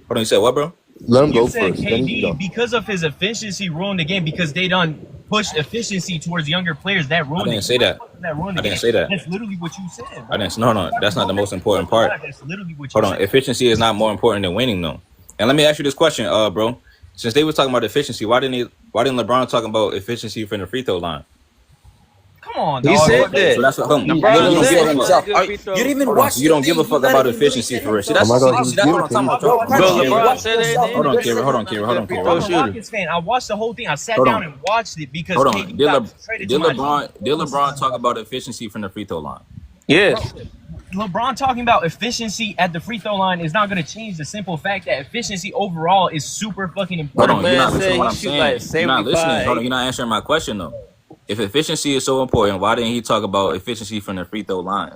Hold on. You said what, bro? Let him You go said first. Then you KD go. because of his efficiency ruined the game because they done pushed efficiency towards younger players. That I ruined the didn't game. say that. That ruined I the didn't game. say that. That's literally what you said, I bro. didn't. No. That's not the most important part. That's literally what you Hold on. said. Efficiency is not more important than winning, though. And let me ask you this question, bro. Since they were talking about efficiency, why didn't LeBron talk about efficiency from the free throw line? Come on, He dog. said So that. that's what. Hold on. So LeBron you He don't said give said a he fuck. shot himself. good free You didn't throws. even Hold on. watch So the you don't give thing. a He fuck let about it literally efficiency said for real. See, himself. Oh that's my God, see just that's give what it I'm to talking him. about. Bro, I Bro, told you I LeBron watched said the that, whole didn't thing. Hold on, he? Kira. Hold on, He Kira. Hold said on, free Kira. throw Hold I'm on, a Kira. shooter. Rockets fan. I watched the whole thing. I sat Hold down on. and watched it because Hold on. KD got traded to my team. Did LeBron talk about efficiency from the free throw line? Bro, Yes. LeBron talking about efficiency at the free throw line is not going to change the simple fact that efficiency overall is super fucking Bro, Hold the important. on. You're man not listening said to what he I'm shoot like saying. You're not 75, listening. Hold on. You're 80. not answering my question though. If efficiency is so important, why didn't he talk about efficiency from the free throw line?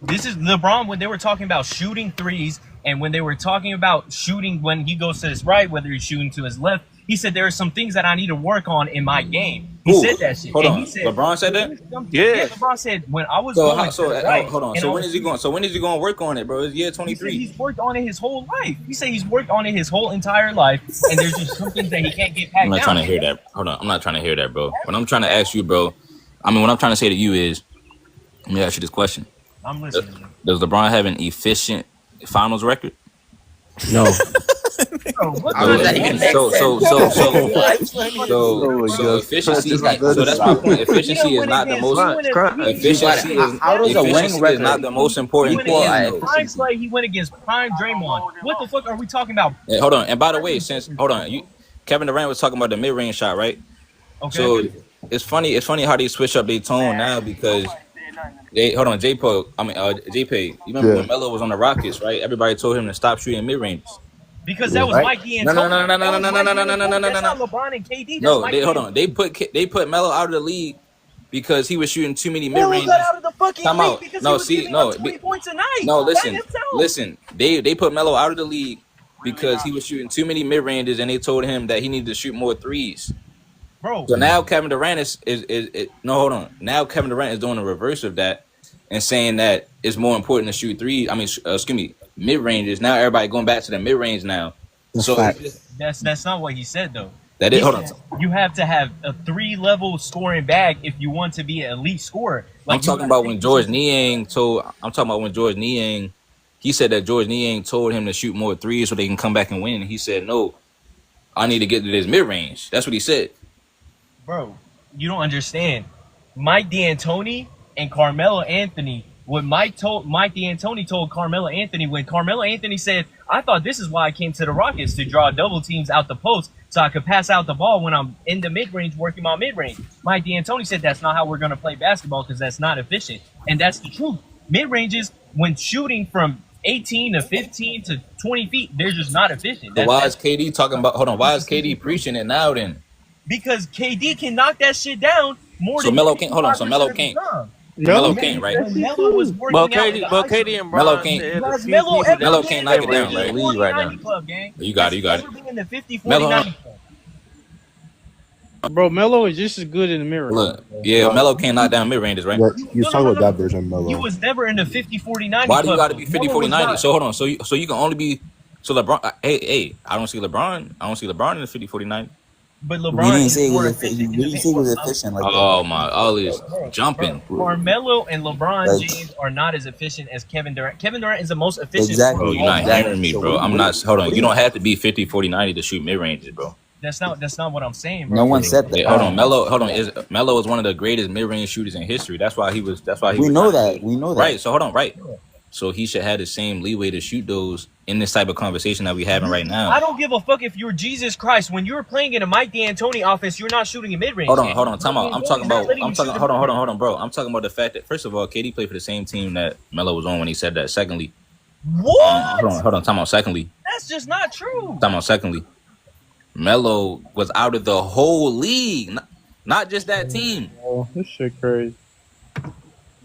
This is LeBron when they were talking about shooting threes and when they were talking about shooting when he goes to his right, whether he's shooting to his left. He said there are some things that I need to work on in my game. He Who? said that shit, Hold and he on. said LeBron said that. yeah, Yes. LeBron said when I was So going to the right hold on. and So I when was is he shooting. going? So when is he going to work on it, bro? It's year He said 23. he's worked on it his whole life. He said he's worked on it his whole entire life, and there's just some things that he can't get I'm back not trying down. to hear that. Hold on. I'm not trying to hear that, bro. What I'm trying to ask you, bro. What I'm trying to say to you is, let me ask you this question: I'm listening. Does LeBron have an efficient finals record? No. Bro, what How kind does of that So even make bullshit? sense? What? Oh my God. efficiency. Just let So it that's my slide. point. He done Efficiency is went not the against. most. He Crunch, went. crunch. He went But Efficiency is how does a against winning efficiency is not record the most He important went equal against thing, at though. prime efficiency? Clay. He went against prime Draymond. What the fuck are we talking about? Hey, hold on. And by the way, since hold on, Kevin Durant was talking about the mid range shot, right? Okay. So it's funny. It's funny how they switch up their tone now because they hold on. JP. You remember Yeah. when Melo was on the Rockets, right? Everybody told him to stop shooting mid ranges. Because that Yeah. was Right? Mike No, no, D'Antoni. no, no, That no, no, was no, no, Mike no, no, no, no, D'Antoni. no, That's no. not LeBron and KD. That's No, Mike hold on. D'Antoni. They put Melo out of the league because he was shooting too many mid Melo got ranges. out of the fucking Time league out. because he No, was see, giving up no, 20 points a night no. by Listen, himself. listen. They put Melo out of the league because he was shooting too many mid ranges, and they told him that he needed to shoot more threes. Bro, So now Kevin Durant is no, hold on. Now Kevin Durant is doing the reverse of that and saying that it's more important to shoot threes. Excuse me, mid ranges. Now everybody going back to the mid range now. That's So it's facts. just that's not what he said though. that He it. Hold on. said you have to have a 3-level scoring bag if you want to be an elite scorer. I'm Like you talking got to about take when this George into account. Niang told. I'm talking about when George Niang. He said that George Niang told him to shoot more threes so they can come back and win. And he said, "No, I need to get to this mid range." That's what he said. Bro, you don't understand. Mike D'Antoni and Carmelo Anthony. What Mike D'Antoni told Carmelo Anthony when Carmelo Anthony said, "I thought this is why I came to the Rockets to draw double teams out the post so I could pass out the ball when I'm in the mid range working my mid range." Mike D'Antoni said that's not how we're gonna play basketball because that's not efficient, and that's the truth. Mid ranges when shooting from 18 to 15 to 20 feet, they're just not efficient. So why is That's KD talking about? Hold on. Why is KD preaching it now? Then because KD can knock that shit down more so than Melo can't. Hold on. So 55% Melo of the can't. time. So Melo Melo can can't, do right? that When shit Melo was too. But working out in KD, the but ISO, KD and Melo Bron can't. said the has few Melo people ever that Melo been can't in knock the it favorite down, in the 50, right? league 40, right 90 now. club, gang? You got Has it. he You got it. ever been in the 50, 40, Melo, 90 club? Bro, Melo is just as good in the mirror. look, Bro. yeah, Melo can't knock down mid ranges, right? Yeah, you No, was no, talking no, about that no. version of He Melo. was never in the 50, 40, 90 Why do you club, got to though. be 50, Melo 40, was 90? not. So hold on. So you can only be. So LeBron, hey, I don't see LeBron. I don't see LeBron in the 50, 40, 90. But We LeBron didn't is say he was more he efficient in the didn't paint. say he was efficient like that. Oh my, all is Bro, jumping. Carmelo and LeBron Like James are not as efficient as Kevin Durant. Kevin Durant is the most efficient scorer Bro, of exactly, you're all not time. hearing exactly. me, So bro. I'm not. Hold on. what You do you don't have to be 50, 40, 90 to shoot mid ranges, bro. That's not what I'm saying, no bro. one said Hey, that. hold on. Hold on. Melo is one of the greatest mid range shooters in history. That's why he was. That's why he We was know trying to that. do. We know that. Right. So hold on. Right. So he should have the same leeway to shoot those in this type of conversation that we having right now. I don't give a fuck if you're Jesus Christ. When you're playing in a Mike D'Antoni offense, you're not shooting a mid range. Hold on. Time out. I'm talking about. Hold on, bro. I'm talking about the fact that first of all, KD played for the same team that Melo was on when he said that. Secondly, What? hold on. Time out. Secondly, That's just not true. time out. Secondly, Melo was out of the whole league, not just that team. Oh, this shit crazy.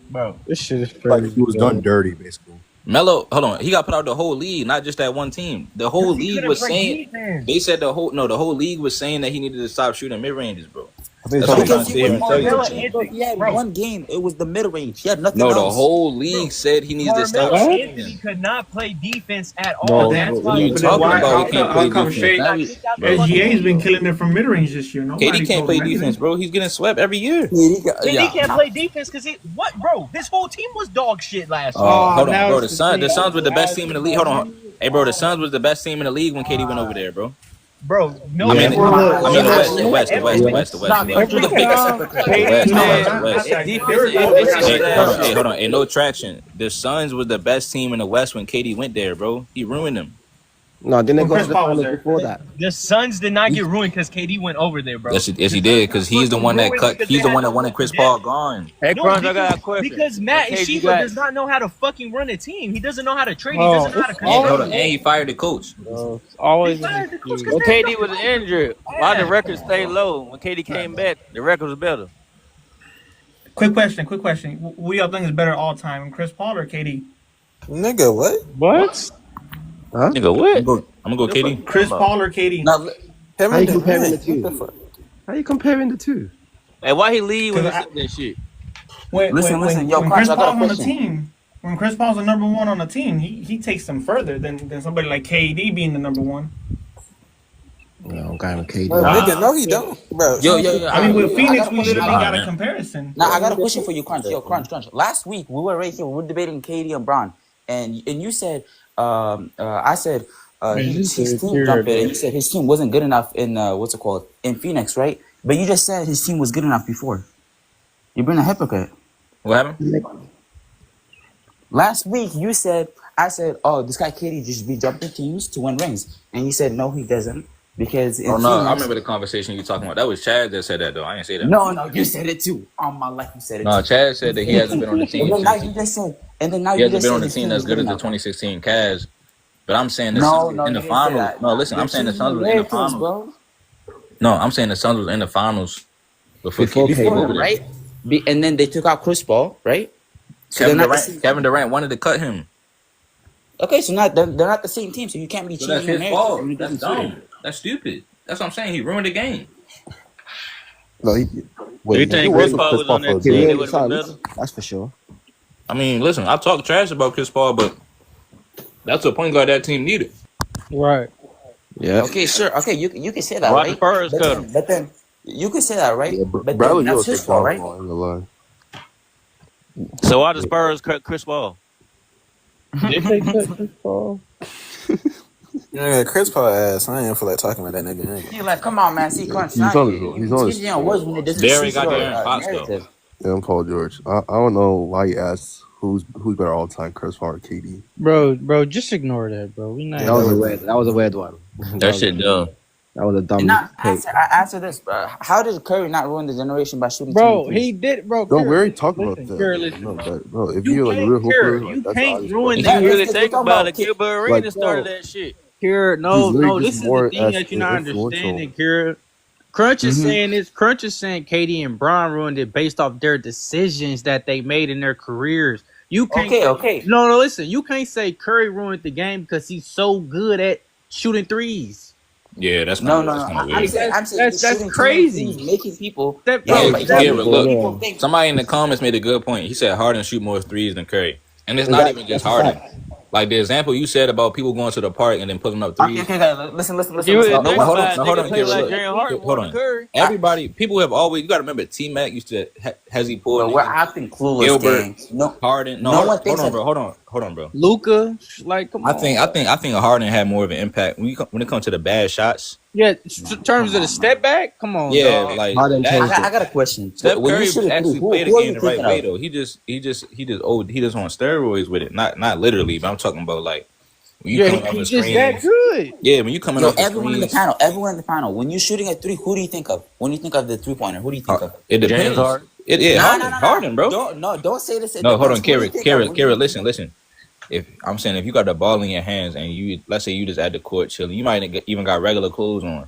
Bro. This shit is Like crazy. he was done Bro. dirty, basically. Melo, hold on, he got put out the whole league, not just that one team. The whole He league couldn't was play saying defense. they said the whole league was saying that he needed to stop shooting mid ranges, bro. I think That's what I'm trying Because to he sit was here and tell you. Carmelo Anthony, bro. He had Bro. one game. It was the mid range. He had nothing No, the else. whole league said he needs to stop Carmelo shooting. Anthony could not play defense at No, all. but That's then- What why are you But then talking why? about? He can't How play come defense. straight Now bro, SGA's been killing it from mid range this year? Nobody KD can't told play him defense, anything. bro. He's getting swept every year. KD can't play defense because what, bro? This whole team was dog shit last year. Hold on, now bro. it's The the Suns was the best thing. team in the league. Hold on, hey, bro. The Suns was the best team in the league when KD went over there, bro. Bro, no. I mean, Well, look, I mean, look, the West. every time West. Defense They were ain't Hey, shit hold on, last year. Hey, no traction. The Suns was the best team in the West when KD went there, bro. He ruined them. No, didn't they When go to Chris the Paul was finals there. before that? The Suns did not get ruined because KD went over there, bro. Yes, he did, because he's the one that cut. He's the one that wanted Chris Paul gone. Hey, No, Crunch, I got a question. because Matt What KD Sheba got? does not know how to fucking run a team. He doesn't know how to trade. He Oh, doesn't know how to it's control. Hold on, and he fired the coach. It's always He fired the coach 'cause When they KD was injured, why the record stayed low? When KD came back, the record was better. Quick question. Who y'all think is better all time, Chris Paul or KD? Nigga, what? What? Nigga, what? I'm gonna go KD. Chris Paul or KD? Now, How you Kevin comparing the Durant. What the two? fuck? How you comparing the two? Hey, why he leave when he Because said that shit? Listen, yo, when Crunch, Chris I got a Paul's on the question. team, when Chris Paul's the number one on the team, he takes them further than somebody like KD being the number one. Yeah, I'm going with KD. Bro, nigga, no, he don't, bro. Yo. I mean, with Phoenix, got a we question. literally got a man. comparison. Now I got a question for you, Crunch. Yo, Crunch. Last week we were right here. We were debating KD and Bron, and you said, I said, his team jumped it, and you said his team wasn't good enough in what's it called in Phoenix, right? But you just said his team was good enough before. You've been a hypocrite. What happened? Last week you said, I said, oh, this guy KD just be jumping teams to win rings, and you said no, he doesn't because in Oh no, I Phoenix, remember the conversation you talking about. That was Chad that said that though. I didn't say that. no, you said it too. On my life, you said it. No, too. Chad said that he hasn't been on the team. And then now Since you just said, and then now he you hasn't just been on said the his team team that's was good as the enough. 2016 Cavs. But I'm saying the No, Suns no, was in you the didn't say finals. that. No, listen, I'm saying the Suns was in the finals. Bro. No, I'm saying the Suns was in the finals before Before KD KD, came over there. Right? And then they took out Chris Paul, right? So they're not the same. Kevin Durant wanted to cut him. Okay, so now they're not the same team, so you can't be So that's cheating his your narrative. fault. That's dumb. That's stupid. That's what I'm saying. He ruined the game. No, he. Do Wait, you he think was Chris with Paul Chris was Paul on for a that team? bit. They would have been better. That's for sure. I mean, listen, I talk trash about Chris Paul, but that's a point guard that team needed. Right. Yeah. Okay, sure. Okay, you can say that, Why the right? Spurs cut him? But then you can say that, right? Yeah, But then Bradley that's was his his fault, right? downfall. I ain't gonna lie. So why the Spurs cut Chris Paul? Did they cut Chris Paul? Yeah, Chris Paul ass. I ain't feel like talking about that nigga. You're like, come on, man. See, Crunch. He's on his. He's on his. Changing your words when it doesn't They already suit got your De'Aaron Fox, though. narrative. Yeah, I'm Paul George. I don't know why you asked who's better all time, Chris Paul or KD. Bro, just ignore that, bro. We not. That was a weird one. That shit dumb. That was a dumb Now, take. answer this. How did Curry not ruin the generation by shooting? Bro, 23s? he did, bro. No, we Kara, already talked about listen, that. Kara, listen. No, but bro, if You you're like a real can't, Kara, hooper, you that's can't obvious, ruin bro. If Yeah, you really that's- think that's about about it, K- Gilbert like, Arenas started bro. that shit. Kara, He's no, literally this just is more the thing as that you're not influential. understanding, Kara. Crunch is saying this. Crunch is saying KD and Bron ruined it based off their decisions that they made in their careers. You can't. Okay. No, listen. You can't say Curry ruined the game because he's so good at shooting threes. Yeah, that's No. kind of I'm weird. saying That's he's shooting too many crazy. threes, making people. That- Yeah, bro, but that- Yeah, but look, people think. somebody in the comments made a good point. He said Harden shoot more threes than Curry, and it's not even just Harden. Like the example you said about people going to the park and then pulling up threes. Okay, listen. You really No, think hold on, about it, no, hold nigga on, play Kara, like look. Jaren Harden Hold more than on. Curry. Everybody, people have always. You got to remember, T Mac used to has he pulled But we're acting clueless, Gilbert, gang. No, Harden. No, no one hold thinks on, that. bro. Hold on, bro. Luka, like, come on. I think Harden had more of an impact when it comes to the bad shots. Yeah, in terms of the step back, come on. Yeah, dog. like Harden that, changed I got a question. Steph When you Curry shoot a actually three, played the who are game you the right thinking way of? though. He just on steroids with it. Not literally, but I'm talking about like when you Yeah, coming off the he's just screen. that good. Yeah, when you coming Yo, off the everyone in the screens, panel, when you're shooting a three, who do you think of? When you think of the 3-pointer, who do you think of? it James depends. Harden. Harden, bro. Don't say this. No, hold on, Kara. Kara, listen. If I'm saying if you got the ball in your hands and you let's say you just at the court chilling, you might even got regular clothes on.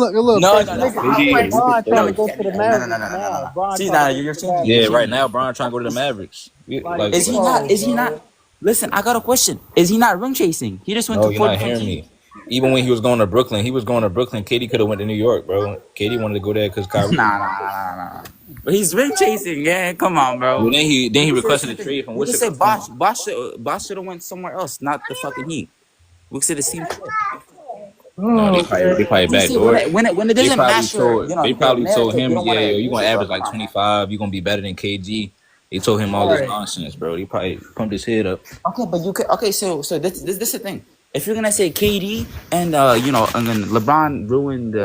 look, No, Chris. no, that's Nigga, not how it He works. is. Bron trying No, to you go can't to do the that. No, no, Mavericks no, no, no, no, now. no. Bron See, trying to now go to you're the changing. Yeah, You're Mavericks. right changing. now Bron trying to go to the Mavericks. Like, Like Is he not? bro, Is he not? bro. Listen, I got a question. Is he not rim chasing? He just went no, to you're four not different hearing teams. me. Even when he was going to Brooklyn, KD could have went to New York, bro. KD wanted to go there because Kyrie. Nah. But he's ring chasing, yeah. Come on, bro. Well, then he requested a trade from We can what's say it? Bosch should have went somewhere else, not the fucking Heat. We can say the same shit. No, they probably You see, backdoored. when it They doesn't probably match told your, they probably narrative, told him, you don't yeah, want yo, to you use gonna it, bro. average Come like on, man. 25. You gonna be better than KG. They told him all this nonsense, bro. He probably pumped his head up. Okay, but you could. Okay, so this is the thing. If you're gonna say KD and and then LeBron ruined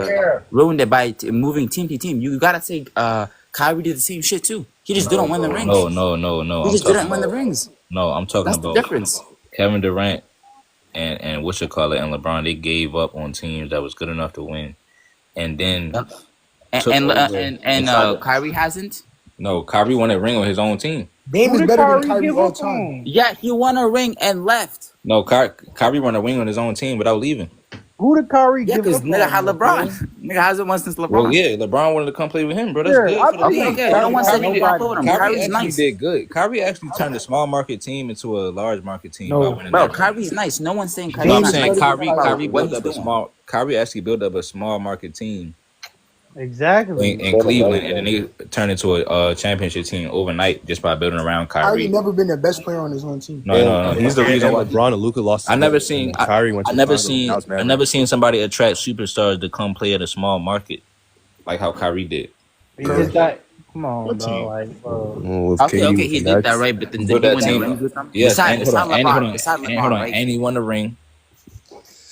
it by moving team to team, you gotta say Kyrie did the same shit too. He just didn't win the rings. No. He just didn't win the rings. No, I'm talking That's the about difference. Kevin Durant and what you call it and LeBron. They gave up on teams that was good enough to win, and then took over and tried to- Kyrie hasn't. No, Kyrie won a ring on his own team. Dame Who is did better than Kyrie Kyrie give all up time. on? Yeah, he won a ring and left. No, Kyrie won a ring on his own team without leaving. Who did Kyrie Yeah, give because up nigga on? had LeBron. Nigga hasn't won since LeBron. Well, yeah, LeBron wanted to come play with him, bro. That's Yeah, good I for the think league. Okay, no one said he Kyrie, got with him. Kyrie Kyrie's actually nice. did good. Kyrie actually turned a small market team into a large market team by winning Bro, that. Kyrie's nice. No one's saying No, Kyrie's I'm not saying nice. Kyrie What built he's up a doing. small. Kyrie actually built up a small market team Exactly. in Cleveland, and then they turned into a championship team overnight just by building around Kyrie Kyrie. never been the best player on his own team. No. He's the reason why. LeBron and Luka lost. I never seen. Kyrie went to I never the finals. seen. That was I mad. never seen somebody attract superstars to come play at a small market, like how Kyrie did. He just got. Come on, bro. Like, bro. With Okay, KD okay, with he the did that Nets. right, but then Built did he that win the team. rings with them? Yes, Besides and hold LeBron, on, besides and LeBron, hold on, right? and he won the ring.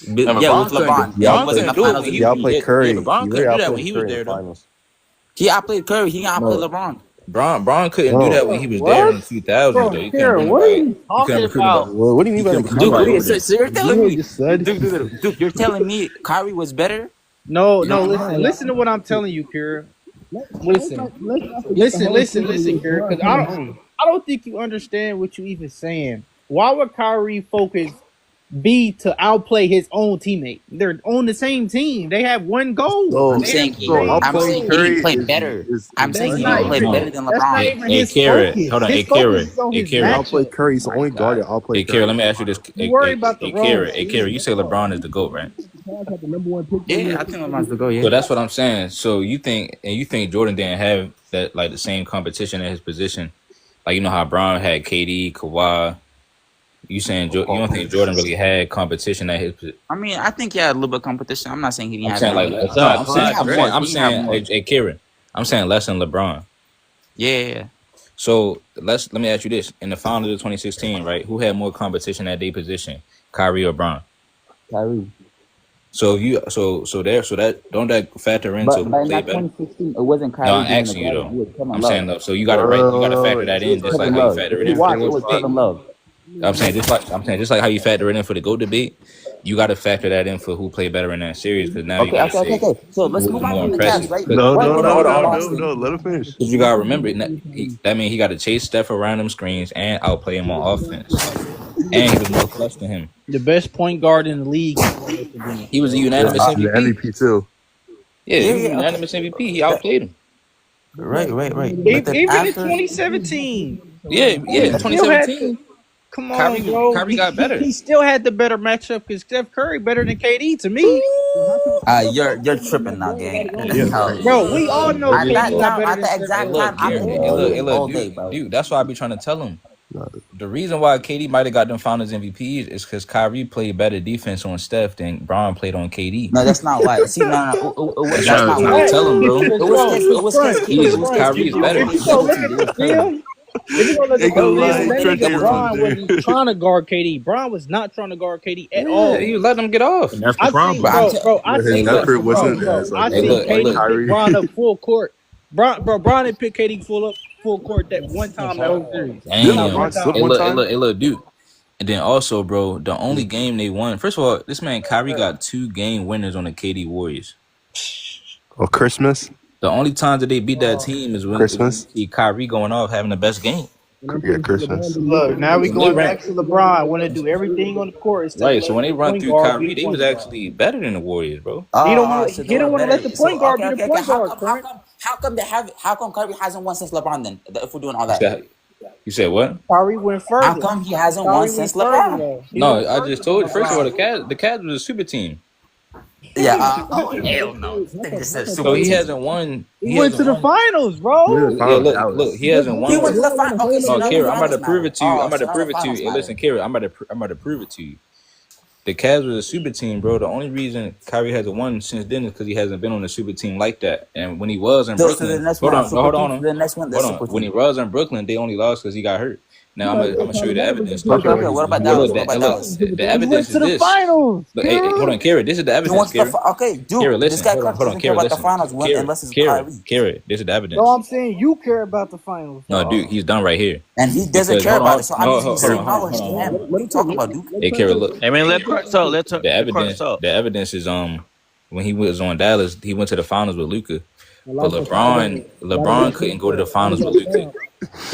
Yeah, with LeBron. Y'all He was in the couldn't do it finals. when Y'all played Curry. LeBron You couldn't do that outplayed when he was Curry in there the though. finals. He outplayed Curry. He outplayed No. LeBron. Bron couldn't do No. that when he was there in the 2000s Bro, though. You couldn't Kara, bring what are nobody. you You talking couldn't recruit about? nobody. What do you mean by couldn't the recruit nobody comeback? over there. So you're telling You me, just said. Duke, you're telling me Kyrie was better? No, No. listen to what I'm telling you, Kira. Listen, Kira, because I don't think you understand what you even saying. Why would Kyrie focus be to outplay his own teammate? They're on the same team. They have one goal. So, I'm They saying have he, the same I'm outplaying saying he Curry didn't play is- better. is- I'm is- saying he not didn't play even- better than That's not LeBron. even Hey, his Kara, focus. hold on. His Hey, focus Kara. is on Hey, his Kara. matchup. outplayed Curry. He's the only guard that outplayed Hey, Curry. Kara, let me ask you this. You worry about the wrong Kara, team. you say LeBron is the GOAT, right? Yeah, I think LeBron's the go. Yeah. So that's what I'm saying. So you think Jordan didn't have that like the same competition at his position, like you know how Brown had KD, Kawhi. You saying you don't think Jordan really had competition at his position? I mean, I think he had a little bit of competition. I'm not saying he didn't I'm have saying like any. I'm saying hey Kieran, I'm saying less than LeBron. Yeah. So let me ask you this: in the finals of 2016, right? Who had more competition at their position, Kyrie or Brown? Kyrie. So that don't that factor into But who in played that better? 2016, it wasn't Kyrie. No, I'm doing asking the you guarding. It was though. Kevin I'm Love. saying though. So you gotta factor that in, just like Kevin how you Love. factor If it you in for watch, the it GOAT was debate. Kevin Love. I'm saying just like how you factor it in for the GOAT debate, you got to factor that in for who played better in that series because now you got to say Okay. So let's who's move more on from the impressive. Cavs, right? No. Boston. Let him finish. Because you gotta remember that means he got to chase Steph around them screens and outplay him on offense, and he was more clutch than him. The best point guard in the league. He was a unanimous The MVP. MVP too. Yeah, he was a Yeah, unanimous MVP. He outplayed him. Right. Even But then in after, 2017. Yeah, in He still had 2017, Come on, bro. Kyrie got better. He still had the better matchup because Steph Curry better than KD to me. you're tripping now, gang. Bro, we all know At KD that got time, better at than the Steph exact Curry. time, I'm in all day, bro. Dude, that's why I be trying to tell him. The reason why KD might have got them Finals MVPs is because Kyrie played better defense on Steph than Braun played on KD. No, that's not why. See, no. That's not I'm why. tell him, bro. It was because Kyrie is better. If you go look at the film, Bron wasn't trying to guard KD. Bron was not trying to guard KD at all. He was letting him get off. And that's the problem. I think KD picked Bron up full court. Bron didn't pick KD full court that one time that whole series. Damn, look, dude. And then also, bro, the only game they won. First of all, this man Kyrie got 2 game winners on the KD Warriors. Oh, Christmas. The only time that they beat that team is when Christmas. you see Kyrie going off having the best game. Yeah, Christmas. Look, now we going back to LeBron. Want to do everything on the court. Right, so when they run through Kyrie, they was actually better than the Warriors, bro. He don't want to let the point guard be the point guard. How come Kyrie hasn't won since LeBron then? If we're doing all that, You said what? Kyrie went How further. come he hasn't won Kyrie went since further LeBron? though. He No, went I further just than told you. First of all, LeBron. the Cavs was a super team. Yeah. Oh hell no! This nigga just said So super he team. hasn't won. He He went to hasn't the won. finals, Yeah, bro. the Yeah, finals look, look. Dallas. He hasn't He won. went to the final. Okay, so No, none of the Kira, I'm about finals to prove matter. it to you. I'm Oh, about so to none of prove the it to you. finals Hey, matter. listen, Kira, I'm about to prove it to you. The Cavs was a super team, bro. The only reason Kyrie hasn't won since then is because he hasn't been on a super team like that. And when he was in So the Brooklyn, next hold one, on, no, super hold team. on, The next one, the hold on. super When he team. was in Brooklyn, they only lost because he got hurt. Now I'm gonna show you the evidence. Talk Okay, about okay. his What about Hey, Dallas? look, What years. about look. Dallas? The He went evidence to is the this. finals, Look, hold Kira. on, Kira. This is the He evidence, wants the Kira. okay, Kira, dude. This listen. guy Hold on, doesn't care Kira, about the listen. finals win Kira, unless it's Kira, Kyrie, Kira. This is the No, evidence. I'm saying you care about the finals, No, dude, dog. he's done right here. and he doesn't Because care hold about it. on, So I'm no, using the hold same on, hold on, knowledge hold to on, hold him. on. What are you talking about, Duke? Hey, Kira, look. Hey man, let Crunch talk. The Let Crunch evidence, talk. the evidence is when he was on Dallas, he went to the finals with Luca. But LeBron couldn't go to the finals with Luca.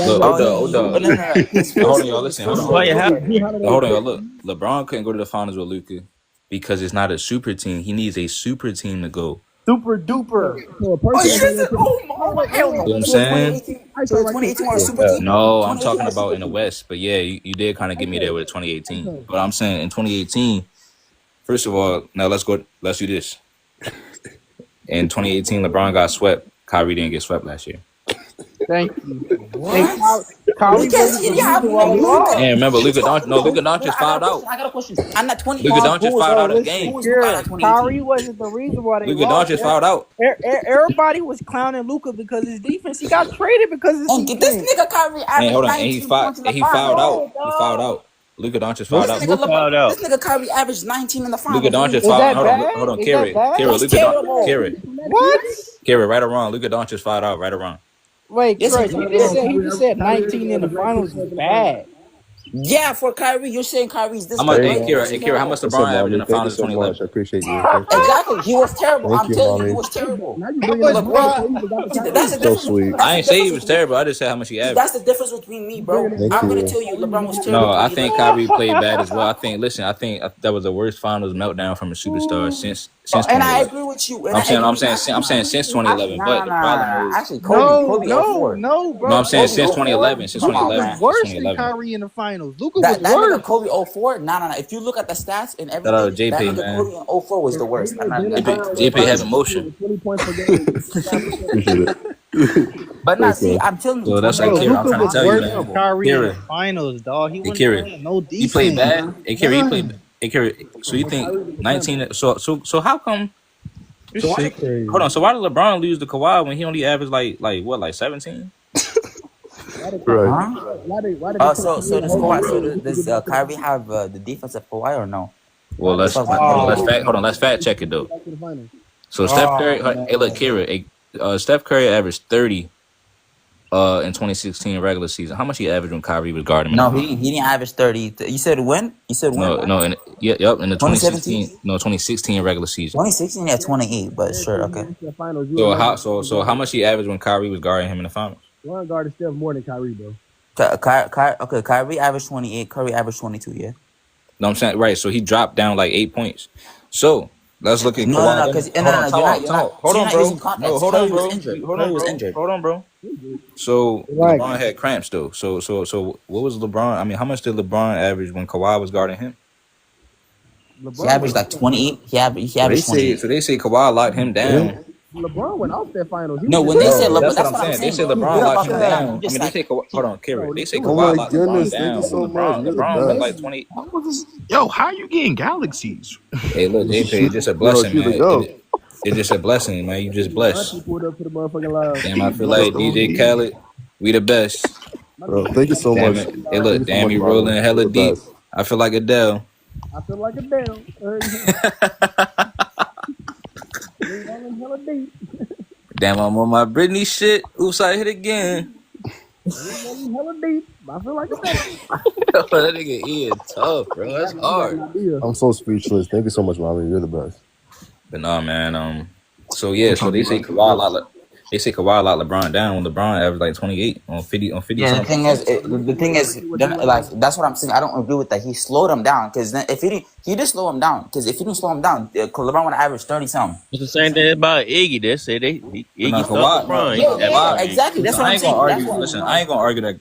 Look, Oh, old oh dog. no, no, no. His Hold first on, year, y'all. his Listen, hold first on, year hold Why with you on. have? Luka. Hold on, y'all. Look, LeBron couldn't go to the finals with Luca because it's not a super team. He needs a super team to go. Super duper. Oh, you just said, oh my, hell You know no. what I'm So the saying? 2018, so the 2018 was a What's super that? team. No, I'm 2018 talking was a about super in the team. West. But yeah, you did kind of get me there with 2018. But I'm saying in 2018, first of all, now let's go. Let's do this. In 2018, LeBron got swept. Kyrie didn't get swept last year. Thank you. And What? Kyrie Because wasn't the you have reason why they Luca. And lost. remember, What are you Luka talking? Doncic. No, No, Luka no, no. Doncic I got a fouled question. out. I got a question. I'm not Luka 2018. Doncic Who was fouled out of the Listen, who game. was Luca Kira, at 2018? Kyrie wasn't the reason why they Luka lost. Doncic fouled out. Everybody was clowning Luca because his defense. He got traded because of his And this defense. nigga Kyrie And averaged hold on, and 19 points in the he fouled finals. out. No, He fouled dog. out. Luka Doncic Who fouled out. This fouled out? nigga Kyrie averaged 19 in the Luka finals. Doncic Is fouled. that bad? Hold on, Is that Kerry, bad? Kerry, That's terrible. Kerry, What? Kerry, right or wrong? Luka Doncic fouled out, right or wrong? Wait, Yes, he Craig, did. he just said 19 in the finals is bad. Yeah, for Kyrie, you're saying Kyrie's this How good, much? Hey, Hey, right? He mom. was Kira, how much terrible. What's up, LeBron averaged in mommy? the Thank you finals in so much. I 2011? appreciate you. Thank you. Exactly. He was terrible. Thank I'm you, telling you, he mommy. was terrible. How much, bro? That's the So difference. sweet. That's I the ain't say he difference was between. terrible. I just said how much he See, averaged. that's the difference between me, bro. Thank I'm gonna you. tell you, LeBron was terrible No, I 2011. think Kyrie played bad as well. I think. Listen, I think that was the worst finals meltdown from a superstar since And I 2011. agree with you. And I agree. I'm saying since Actually, 2011. nah, But nah, the nah, nah, problem nah. is, Actually, No, Kobe no, 04. no, no, bro. I'm saying Kobe since 04. 2011. Since Come Luca on, 2011. was man. Since worse than 2011. Kyrie in the finals. Luca was That nigga worse. Kobe 04. Nah. If you look at the stats and Shout everything, out to that JP, nigga man. Kobe in 04 was the worst. JP having motion. Appreciate it. But now, Thanks, see, man. I'm telling you, So that's like Bro, 2011 Kira. I'm Luca was trying to was not tell you, good. worse than man. Kyrie in the Kira, finals, dog. He hey wasn't Kira, playing no he played defense. bad. Hey Kira, he played. None. Hey Kira, so you think 19? So how come? This So why shit did, hold crazy. on. So why did LeBron lose to Kawhi when he only averaged like 17? Right. Huh? So does Kawhi, does Kyrie have the defense of Kawhi or no? Well, That's what I was about to Oh, ask. let's fact check it though. So Steph oh Curry, hey look, man. Kira, Steph Curry averaged 30 in 2016 regular season. How much he averaged when Kyrie was guarding him in the No, finals? he didn't average 30. You said when? You said when? No, in the 2017? 2016 regular season. 2016, yeah, 28. But sure, okay. So how much he averaged when Kyrie was guarding him in the finals? Okay, Kyrie averaged 28. Curry averaged 22. Yeah. No, I'm saying right. So he dropped down like 8 points. So let's look at No. Kawhi. Because Hold on, you're not. hold So you're on, not using bro. No, context. hold on, Curry was bro. injured. Hold Curry on, was bro. injured. Hold on, bro. So Like, LeBron had cramps though. So what was LeBron? I mean, how much did LeBron average when Kawhi was guarding him? He averaged like 28. He averaged 28. So they say Kawhi locked him down. No, when they said No, LeBron, that's what that's I'm what I'm saying. They saying. say You LeBron read locked about him him down. You down. I just mean, they like say hold on, Kerry. They say Oh Kawhi my locked LeBron goodness. Thank you down when so much. You're the LeBron was like best. 20. Yo, how you getting galaxies? Hey, look, JP, it's just a Yo, blessing, she's man. like, yo. It's just a blessing, man. You just blessed. Damn, I feel Let's like go, DJ indeed. Khaled, we the best. Bro, thank you so Damn much. it. Hey, Thank look, you so damn, much, you mommy. rolling You're hella the deep. best. I feel like Adele. Damn, I'm on my Britney shit. Oops, I hit again. That nigga Ian tough, bro. That's hard. I'm so speechless. Thank you so much, mommy. You're the best. But nah, man. So I'm yeah, so trying to they be say like you, bro. They say Kawhi locked LeBron down when LeBron averaged like 28 on 50 Yeah, the something thing is, points. then, like that's what I'm saying. I don't agree with that. He slowed him down because then if he did slow him down because if he didn't slow him down, LeBron would average 30 something. It's the same thing about Iggy. They say But no, Iggy stopped Kawhi, LeBron. He Yeah, averaged yeah, 30. exactly. That's Listen, what I I'm ain't gonna saying. That's argue. what. Listen, I ain't gonna argue that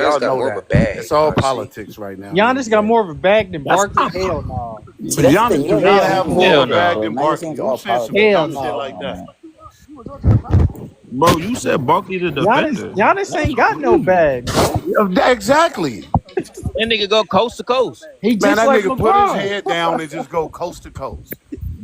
Y'all Giannis got know more of a that. bag, It's all honestly. politics right now in the Giannis got NBA. more of a bag than That's Barkley. not Hell no. See, that's the thing. Giannis You do know, not now have you're more saying of hell a bag no. so than now you're Barkley. saying it's Who all said some politics. Hell dumb Come shit no. like on, that? man. Bro, you said Barkley the defender. Giannis That's ain't got no crazy. bag, bro. Yeah, exactly. That nigga go coast to coast. He Man, just that like nigga put his LeBron. head down and just go coast to coast.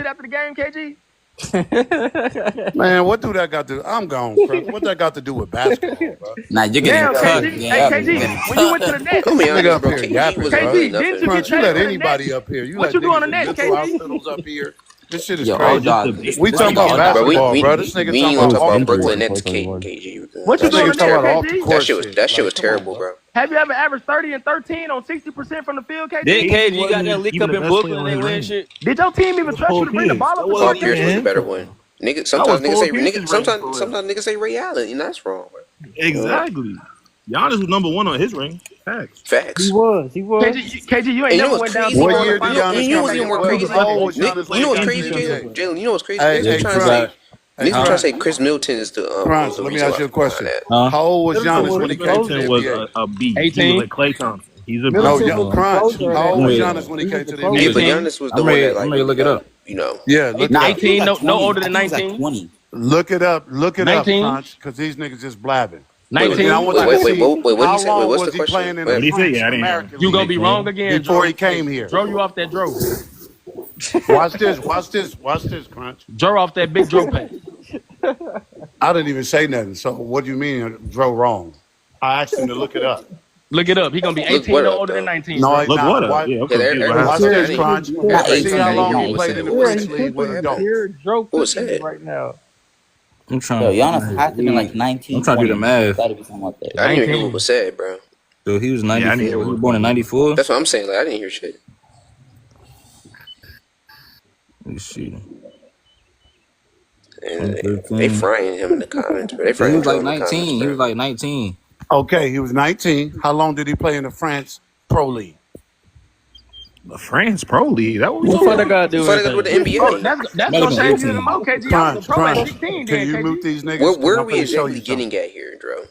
shit after the game, KG? Man, what do that got to? I'm gone, Crunch. What that got to do with basketball, bro? Nah, you're getting Damn, cooked. KG. Yeah, Hey, you're KG, getting when you went to the cooked. Nets, I'm be Nigga honest, up bro. here KG yapping, was bro. really KG, didn't nothing. you Crunch, get you let traded to the anybody Nets? up here. You What let you do on niggas the in Nets, mental KG? hospitals up here. This shit is Yo, all crazy. dog. We talking about Bro, basketball, bro. This we nigga ain't talking gonna about talk off about the Brooklyn court. Nets, KG. What you That do on nigga the That shit was talking Nets, about terrible. off the KG? court shit. That shit Like, was come on, terrible, bro. bro. Have you ever averaged 30 and 13 on 60% from the field, Then KG? KG got that wasn't leak even up the in best player Brooklyn and on they his win ring. shit. Did your team even It was trust you Paul to bring the Pierce. ball That up the Paul court, wasn't even Pierce was the KG? his better ring, one. though. That was Sometimes Paul Pierce's ring for real. niggas say Ray Allen, and that's wrong, bro. Exactly. Giannis was number one on his ring. Facts. He Facts. was. He was. KG, you ain't And you know never what's went down crazy, to What bro? the year did finals with You Giannis know him, what's come even in? more KG. crazy? How old was Both Giannis when You he know what's got and to crazy, the defensive Jalen? NBA? player. You know what's crazy? Hey, Niggas hey, trying to say Crunch. Hey, niggas trying to say Crunch. Chris Middleton is the Crunch. Let me reason ask why you a behind question. that. Huh? How old was Giannis when Chris he came to the Middleton was NBA? a B. He was 18. like Klay Thompson. He's a No, B. Middleton was the Crunch. closer of How that old was Wait, team. Giannis when he He was came the to the Yeah, closer. but NBA? wait. Giannis was the I'm one ready. that I'm like ready to really look it up. Yeah, look it Nah, I up. think he was 18, like no 20. older I than think he was like 19. 20. Look it up. Look it up, 19. Crunch, because these niggas just blabbing. wait, And then I 19. want you to see what did he how say? Wait, long what's the was he question? playing in the What Wait, do you say? French Yeah, I didn't hear him. American You gonna League be wrong 18. again, before he Dro. came Hey, here. Dro, you off that Dro. Watch this. Watch this. Watch this, Crunch. Dro off that big Dro pack. I didn't even say nothing. So what do you mean, Dro wrong? I asked him to look it up. Look it up. He gonna be Look 18 what no up older than though. 19, No, bro. he Look what not. up? Yeah, I'm Yeah, confused. What everybody Watch said happened? I this, didn't. Crunch. Not Everybody See 18 how said no long he he older. was played that in the old. Yeah, French he league when cooking he them. don't. Joe What was cooking them that? right now. I'm trying Yo, to find Giannis his had to be like age. I'm 19, trying to do 20. the math. Gotta be something like that. I didn't even hear what 19. was said, bro. So he was Yeah, I didn't hear 94. He what was was born in going on. 94. That's what I'm saying. Like I didn't hear shit. Let me see. And they 2013. frying him in the comments, bro. They So he frying was Joe like in the comments, 19. He bro. was like 19. Okay, he was 19. How long did he play in the France Pro League? The France Pro League. That what we What the talking fuck Yeah. that about? got to do Before with they go to the anything? Bro, NBA, that's Might have gonna been shame you even 18. more, KG. I was a Crunch, pro at Crunch. 16 Can then, you KG. mute these niggas? where Because are I'm we finna show exactly you something. getting at here, Joe?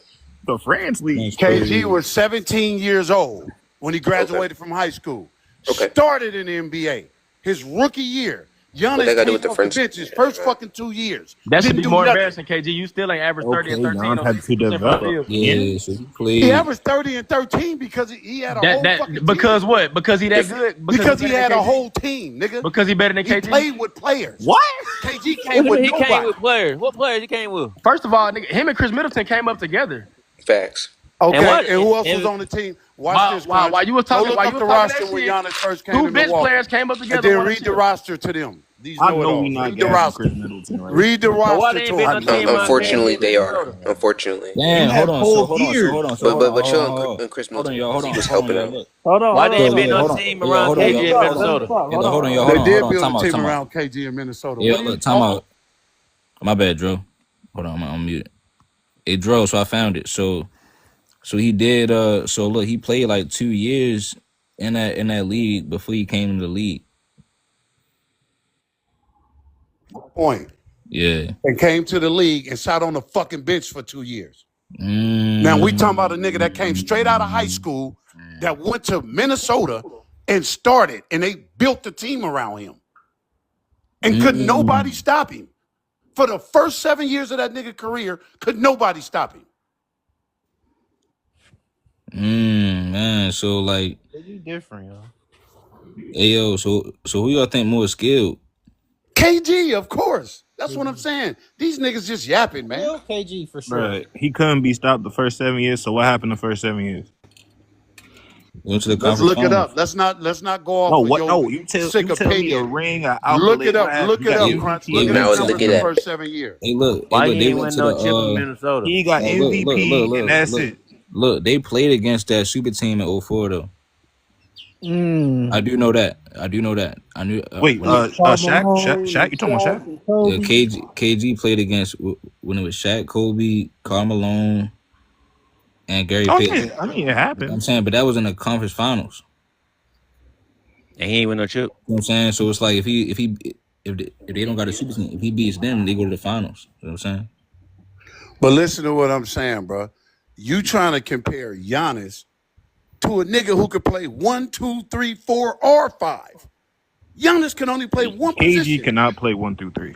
The France League. That's Pro KG League. was 17 years old when he Okay, graduated from high school. okay. Started in the NBA. His rookie year. What they Giannis got to do came with the off the French? bench his first fucking 2 years. That should Didn't be do more nothing. embarrassing, KG. You still ain't average 30 and Okay, 13 Giannis on had to 60% from the develop. field. Yeah. Yeah, so he He played. averaged 30 and 13 because he had a That whole fucking that because team. what? Because he that good? Because He he better had than a KG? whole team, nigga. Because he better than He KG? played with players. What? KG What came do you with mean he came nobody. with players? What players he came with? First of all, nigga, him and Chris Middleton came up together. Facts. And Okay, what? and who else was And on the team? Watch this, While Crunch. you was Go talking, look while you up was the talking roster that when shit, Giannis first came two to bench Milwaukee. players came up And together and then won a read the chip. roster to them. These I know we know-it-alls. not Read the gassing roster. Chris Middleton right Read the so why roster they ain't to been them, no team nigga. around Unfortunately, KD they in are. Minnesota? Unfortunately, You Damn, hold had on. So whole hold on. So years. hold on. So but hold on. but but Hold on. chill Hold on. on Chris Hold on, Middleton y'all. because Hold he on. was Hold on, helping y'all. out. Look. Why they So ain't look, been no hold on. team Yeah, around hold on, KD y'all. in Hold on. Let Hold him on. Minnesota? talk. Yeah, Hold look, hold on, on. y'all. They Hold on. Hold did on. build a Time out. team Time out. around KG in Minnesota. Yeah, What are you look. Time talking? out. My bad, Dro. Hold on. I'm mute. It Dro. So I found it. So he did. So look, he played like 2 years in that league before he came to the league. Point. Yeah. And came to the league and sat on the fucking bench for 2 years. Now we talking about a nigga that came straight out of high school that went to Minnesota and started, and they built the team around him. And could nobody stop him. For the first 7 years of that nigga career, could nobody stop him. Man. So like, KG different, yo. hey yo. So who y'all think more skilled? KG, of course. That's what I'm saying. These niggas just yapping, man. Still KG for sure. Bruh, he couldn't be stopped the first 7 years. So what happened the first 7 years? Went to the Let's conference look it finals. up. Let's not go off No, of what? your No, you sick tell me a opinion. ring, an Look it accolade. What up. happened? Look He it got up, They, Crunch. they Look And at I his went was to to numbers get in the at. first 7 years. Why look, he they ain't went win to no chip in the Minnesota? He got MVP, and that's it. look, they played against that super team in '04 though. I do know that. I knew Wait, when Shaq, you talking about Shaq? KG played against when it was Shaq, Kobe, Karl Malone, and Gary Oh Payton. yeah, I mean it I'm happened. saying, but that was in the conference finals. And he ain't win no chip. You know what I'm saying? So it's like if they don't got a super team, if he beats them, they go to the finals. You know what I'm saying? But listen to what I'm saying, bro. You trying to compare Giannis to a nigga who could play 1, 2, 3, 4, or 5. Giannis can only play one KG position. cannot play 1 through 3.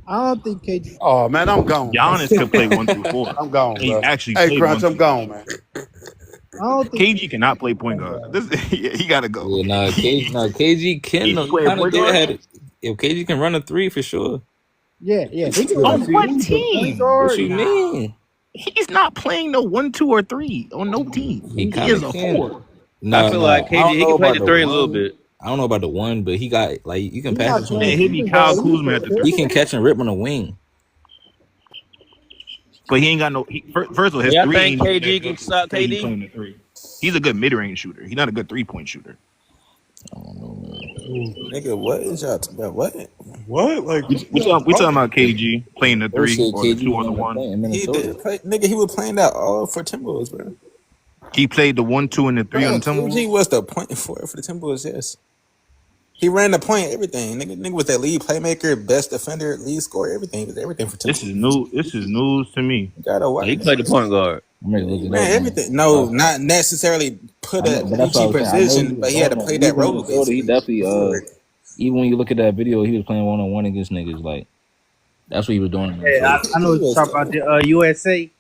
I don't think KG. Oh man, I'm gone. Giannis could play 1 through 4. I'm gone, He bro. actually Hey, played Crunch, 1 I'm through 4. gone, man. I don't think KG cannot play point guard. He gotta go. Yeah, KG can though. KG He play kind of point did guard had it. If KG can run a three for sure. Yeah. He can run on the what three, but point team? What guard, you nah. mean? He's not playing no 1, 2, or 3 on no team. He He kind is of a can. 4. I No, feel like I KG don't he know can play about the the three a little one. bit. I don't know about the one, but he got like you can He pass not it to Man, playing him. he'll be shooting Kyle guard. He Kuzma can at the play 3. He can catch and rip on the wing. But he ain't got no. First of all, his Yeah, I 3 think ain't even KG that can good to stop say he KD. playing the 3. He's a good mid-range shooter. He's not a good 3-point shooter. I don't know, man. Nigga, what is y'all talking about? What? What? Like, what We you guys talking talking about about? KG playing the They 3 said or the KG 2 was or the on the 1. point in He Minnesota. did play, nigga. He was playing that all for Timberwolves, bro. He played the 1, 2, and the 3 on Bro, the Timberwolves. KG was the point for the Timberwolves. Yes, he ran the point, everything. Nigga was that lead playmaker, best defender, lead scorer, everything. He was everything for This is Timberwolves. new. This is news to me. You gotta Yeah, watch. he played the point guard. I'm ready to look He it ran up, man. everything. No, not necessarily put a But that's what I PG was saying. I know he position, was but he had to balling. play When he that was in role Minnesota, he basically. definitely even when you look at that video, he was playing 1-on-1 against niggas. Like that's what he was doing in Yeah, Minnesota. I know what you're talking about. The USA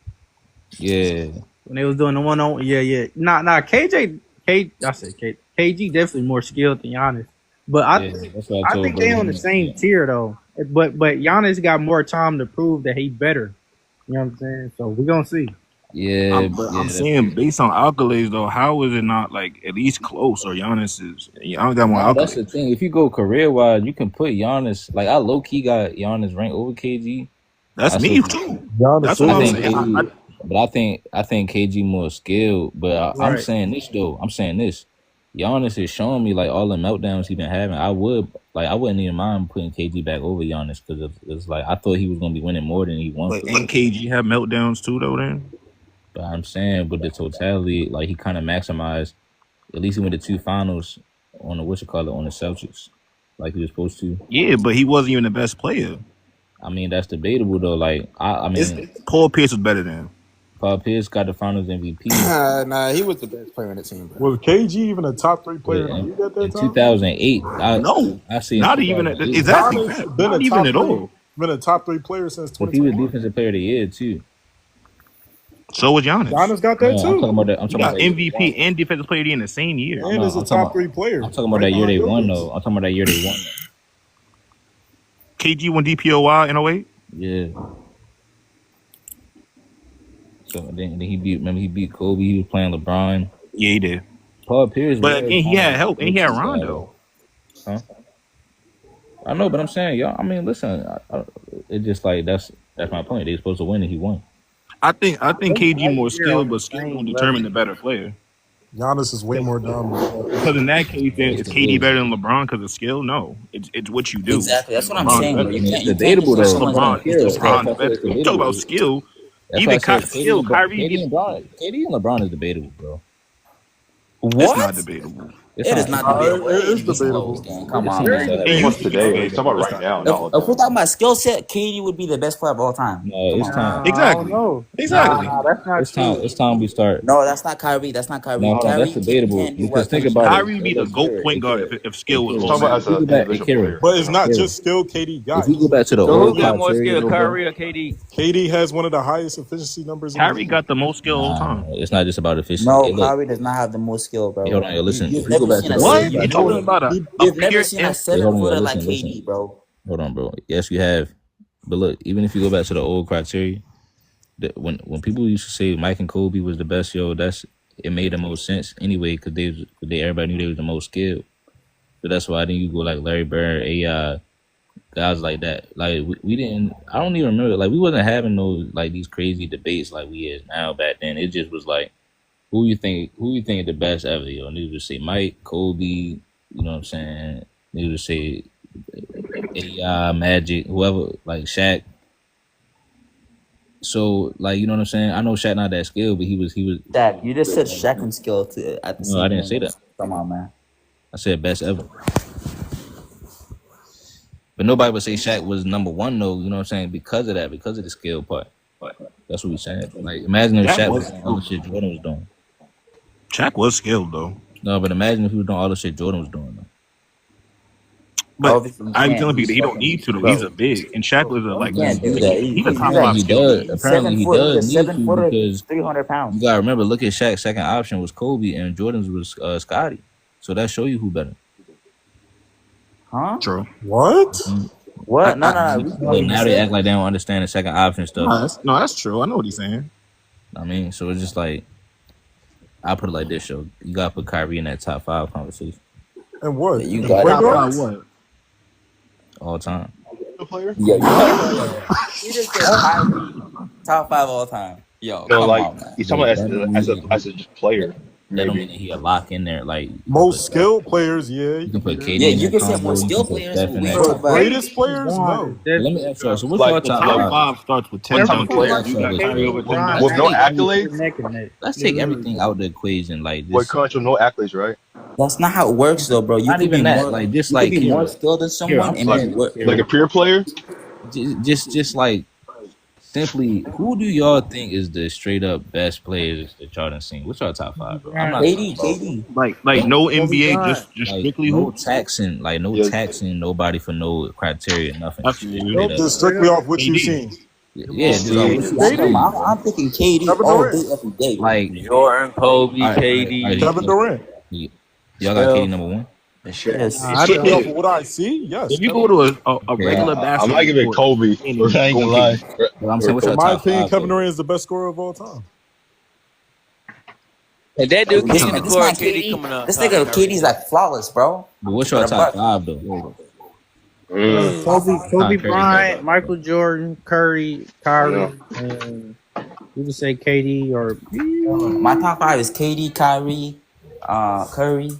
Yeah. when they was doing the one on. Yeah. Nah. I said KG definitely more skilled than Giannis, but Yeah. That's what I I told think they bro. on the same tier though. But Giannis got more time to prove that he better. You know what I'm saying? So we gonna see. Yeah, But I'm yeah. saying based on accolades though, how is it not like at least close? Or Giannis is Giannis got more No, that's the accolades. thing. If you go career wise, you can put Giannis. Like I low key got Giannis ranked over KG. That's I say, me too. Giannis That's what I I'm is. think saying. KG, but I think KG more skilled. But I'm Right. saying this though. I'm saying this. Giannis is showing me like all the meltdowns he been having. I wouldn't even mind putting KG back over Giannis because it's like I thought he was gonna be winning more than he won. But NKG have meltdowns too though. Then But I'm saying, with the totality, like he kind of maximized. At least he went to 2 finals on the on the Celtics, like he was supposed to. yeah, but he wasn't even the best player. I mean, that's debatable though. Like I mean, Paul Pierce was better than him. Paul Pierce got the Finals MVP. Nah, he was the best player on the team, bro. Was KG even a top 3 player in the league at that In time? 2008, No, I see. not even exactly. Giannis been Not a even top at all. been a top 3 player since But he was 2021. Defensive Player of the Year too. So was Giannis. Giannis got No, that I'm too. talking about that. I'm He talking got about that MVP year and Defensive Player of the Year in the same year. And is a I'm talking top 3 player. I'm talking about that year they won though. I'm talking about that year they won. KG won DPOY in 08? Yeah. So then he beat. Remember he beat Kobe. He was playing LeBron. Yeah, he did. Paul Pierce. But again, he had help and he had Huh? Rondo. I know, but I'm saying, y'all. I mean, listen. It's just like that's my point. They supposed to win and he won. I think KG more skilled, but skill don't determine the better player. Giannis is way more dominant. Because in that case, then is KD better than LeBron because of skill? No, it's what you do. Exactly. That's what I'm LeBron's saying, better. bro. I mean, it's debatable though. LeBron's better. You talk about skill. Either skill, Kyrie. KD and LeBron is debatable, bro. It's not debatable. It is not debatable. It is debatable. Come on, It man. used to be today. debatable. It's about right now. If we're talking about skill set, KD would be the best player of all time. No, it's time. Exactly. Exactly. That's not It's time we start. No, that's not Kyrie. That's not Kyrie. No, Kyrie that's debatable. can't do Because what think KD about Kyrie it. would be the GOAT point guard if skill was Talking about as an individual player. But it's not just skill KD got. If you go back to the So old who got more criteria, skill, bro, Kyrie or KD? KD has one of the highest efficiency numbers. In the Kyrie league. got the most skill all the time. it's not just about efficiency. No, Hey, look, Kyrie does not have the most skill, bro. hey, hold on, yo, listen. You've If you go never back seen to a the old What? You talking about a You've never pure seen a Hey, 7 hold on, yo, footer like listen. KD, bro. Hold on, bro. Yes, you have. But look, even if you go back to the old criteria, when people used to say Mike and Kobe was the best, yo, it made the most sense anyway because everybody knew they was the most skilled. So that's why then you go like Larry Bird, AI, guys like that. Like we didn't. I don't even remember. Like we wasn't having no like these crazy debates like we is now. Back then, it just was like, who you think is the best ever? Yo, and they would just say Mike, Kobe. You know what I'm saying? They would just say AI, Magic, whoever, like Shaq. So, like, you know what I'm saying? I know Shaq not that skilled, but he was. Shaq, you just said Shaq and skill at the same No, I didn't time. say that. Come on, man. I said best ever. But nobody would say Shaq was number one, though. You know what I'm saying? Because of that, because of the skill part. That's what we said. Like, imagine if Shaq was doing all the shit Jordan was doing. Shaq was skilled though. No, but imagine if he was doing all the shit Jordan was doing. Though. But I'm telling people he don't need to. Though. He's a big, and Shaq was a can't do that. He's a top Apparently five he skill. does. Apparently he does need to because 300 pounds. you gotta remember. Look at Shaq's second option was Kobe, and Jordan's was Scotty. So that show you who better. Huh? True. What? What? No. But now they act like they don't understand the second option stuff. No, that's true. I know what he's saying. I mean, so it's just like I put it like this: show you gotta put Kyrie in that top 5 conversation. And what? You The got point it. guards? What? All time. Player? Yeah, you just said Kyrie, top 5 all time. Yo, No, come like on, man. he's talking about as a just player. That don't mean that he a lock in there. Like Most skilled players, yeah. you can put KD. Yeah, in you that can say combo, more you can skilled put players. Steph in We that talk combo. about Greatest players, no. Let me ask y'all. So what's Like your the top Top 5? five starts with 10 What type times of player? You got Kyrie over 10. With no accolades? Let's take everything out the equation. Like What this, country with no accolades, right? That's not how it works, though, bro. You not could even be that. more, Like just you like could be more here, skilled than someone, and Like, then what? like a peer player? just like simply, who do y'all think is the straight up best players that y'all done seen? What's our top 5, bro? I'm not KD. Like no NBA, just like, strictly no hoops. taxing, like no Yeah. taxing nobody for no criteria, nothing. Absolutely. Straight up. Just strictly off what you've seen. Yeah, just like, I'm thinking KD Kevin all Durant. day, every day. like Jordan, Kobe, all right, KD. all right, Kevin Durant. y'all got KD number 1. Yes. Strictly off of what I see, yes. If you go to a regular I basketball might give it court, Kobe. I ain't gonna lie. But I'm saying, what's In your my top opinion, 5? Kevin Durant is the best scorer of all time. If that dude This came in man, the this man, court, KD KD, coming this outside nigga, covering KD's him. like flawless, bro. But what's For your the top Bucks. five though? Kobe, Nah, Kobe Curry better. Bryant, Michael Jordan, Yeah. Kyrie, and you would say KD or My top five is KD, Kyrie, Curry,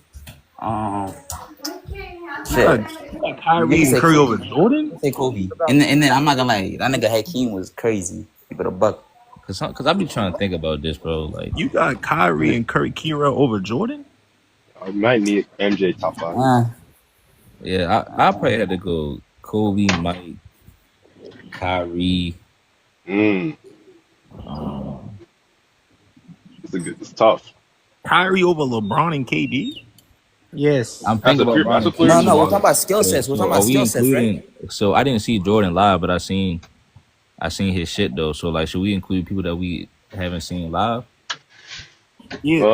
You shit. got, you got Let me Kyrie and say Curry Kobe. over Jordan? Let me say Kobe. And then I'm not gonna lie, that nigga Hakeem was crazy. Keep it a buck. Cause I be trying to think about this, bro. Like, You got Kyrie and Curry Kira over Jordan? I might need MJ top five. yeah, I probably had to go Kobe, Mike, Kyrie. Um, It's tough. Kyrie over LeBron and KD? yes. I'm thinking about Bron That's a and clear No, KD. no, we're sweep. talking about skill sets. We're So talking are about we skill sets, right? including? So I didn't see Jordan live, but I seen his shit though. So like, should we include people that we haven't seen live?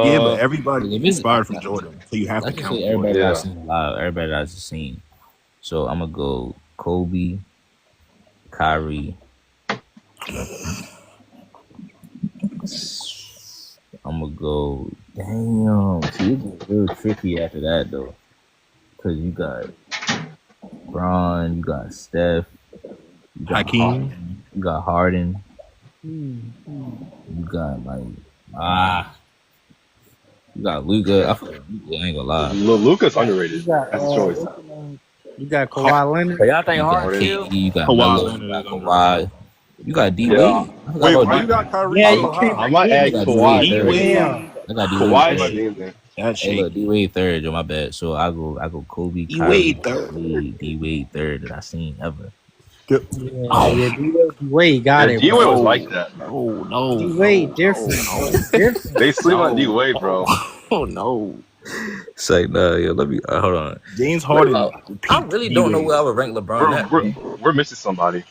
Yeah, but everybody If it's, inspired from Jordan, so you have to let's just say count everybody Jordan. that I've seen live, everybody that I've seen. So I'm gonna go Kobe, Kyrie. I'm gonna go. Damn, see, it gets real tricky after that though, cause you got Bron, you got Steph, you got Hakeem. Harden, you got Harden, you got like you got Luka. I feel like Luka, I ain't gonna lie. Lucas underrated. You got That's a choice. you got Kawhi So Leonard. y'all think You got Harden Harden. still? KD, you got Kawhi Melo, you Leonard got is underrated. Kawhi, you got D Yeah. Wade. I forgot Wait, about why D you Wade. got Kyrie Yeah, so you high? I can't might forget I add got D Kawhi Wade D third. third. Wade? damn. I got D Wade Kawhi might third. be in there. That's Hey, look, D shaky. Wade third, yo, my bad. So I go Kobe, D Kyrie, Wade third. D Wade third that I seen ever. Yeah, D-Wade got Yeah, it, D Wade was bro. like No, that. no, no, D-Wade no, no, different, bro. no, Different. They sleep on D no, Wade, bro. no, no. Say no, yo, let me hold on. James Where Harden I peaked really D don't know Wade. where I would rank LeBron We're at, we're bro. we're missing somebody.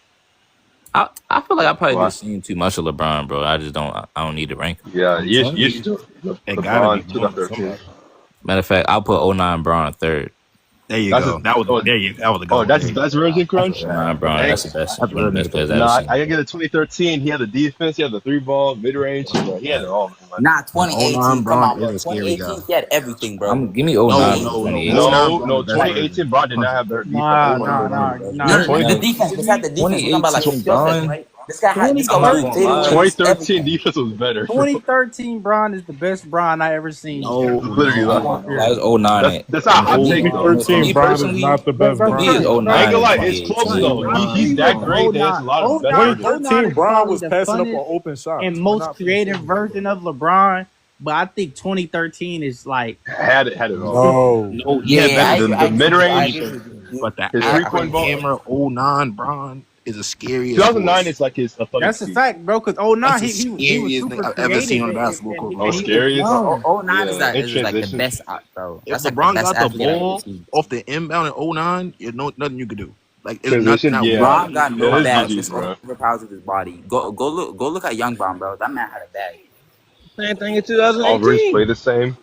I feel like I probably Why? just seen too much of LeBron, bro. I just don't. I don't need to rank him. Yeah, I'm you telling should you, do it gotta be LeBron more than 2013. somebody. Matter of fact, I'll put '09 Bron third. There you That's his, go. That was oh, that was a good oh, one. that's There his you go. best version I put crunch. '09 Bron. Dang. That's the best. That's One of better the than best players the I ever Nah, seen. I gotta get a 2013. He had the defense. He had the three ball, mid range. He had it all, man. Nah, And 2018. 09 Come Bron on, is bro. a scary guy. 2018, he had everything, bro. I'm give me No, '09 over no, no. 2018. 09 No, Bron no, is better Like, than 2018 Bron did not have better 2013. defense than Nah, 2013. That's no, better. no, the 20, defense. Besides the defense, we're talking about like his 2018 skill sets, Bron. right? This guy I'm was not doing gonna lie. fadeaways, 2013 everything. defense was better, bro. 2013 Bron is the best Bron I ever seen. No, Literally, no, Nah, no. it's '09. that's not a hot For take me, though. for 2013 me Bron is personally, not the But best for but me Bron. it's Chris, I ain't Chris, gonna '09 and lie, it's close 2018. Chris, though. I'll give He's you that one. great. There's a lot of better versions. 2013 09 is Bron probably was the passing up on funnest open shots. and We're most not finna say creative he wasn't. version of LeBron, but I think 2013 is like Had it all. No. No, he Yeah, had yeah, better The I defense mid agree with than you. I range, agree with 2013. you. But the his I three agree point Ivory with you. ball. Hammer '09 Bron is the scariest 2009 horse. is like his athletic that's a peak. fact, bro. Because That's 09 the he was scariest thing super I've ever seen creative on a basketball court, Oh, and bro. he was scariest? Bro, young. 09 is Yeah, that in is like the transition. best, bro. If That's like the LeBron best got the athlete I've ever ball seen. off the inbound in '09, you know nothing you could do. Like it's Transition, not yeah. one Bron got Yeah, no his bag. GG's, Just look bro. at the powers of his body. Go look at Young Bron, bro. That man had a bag. Same thing in All versions 2018. play the same.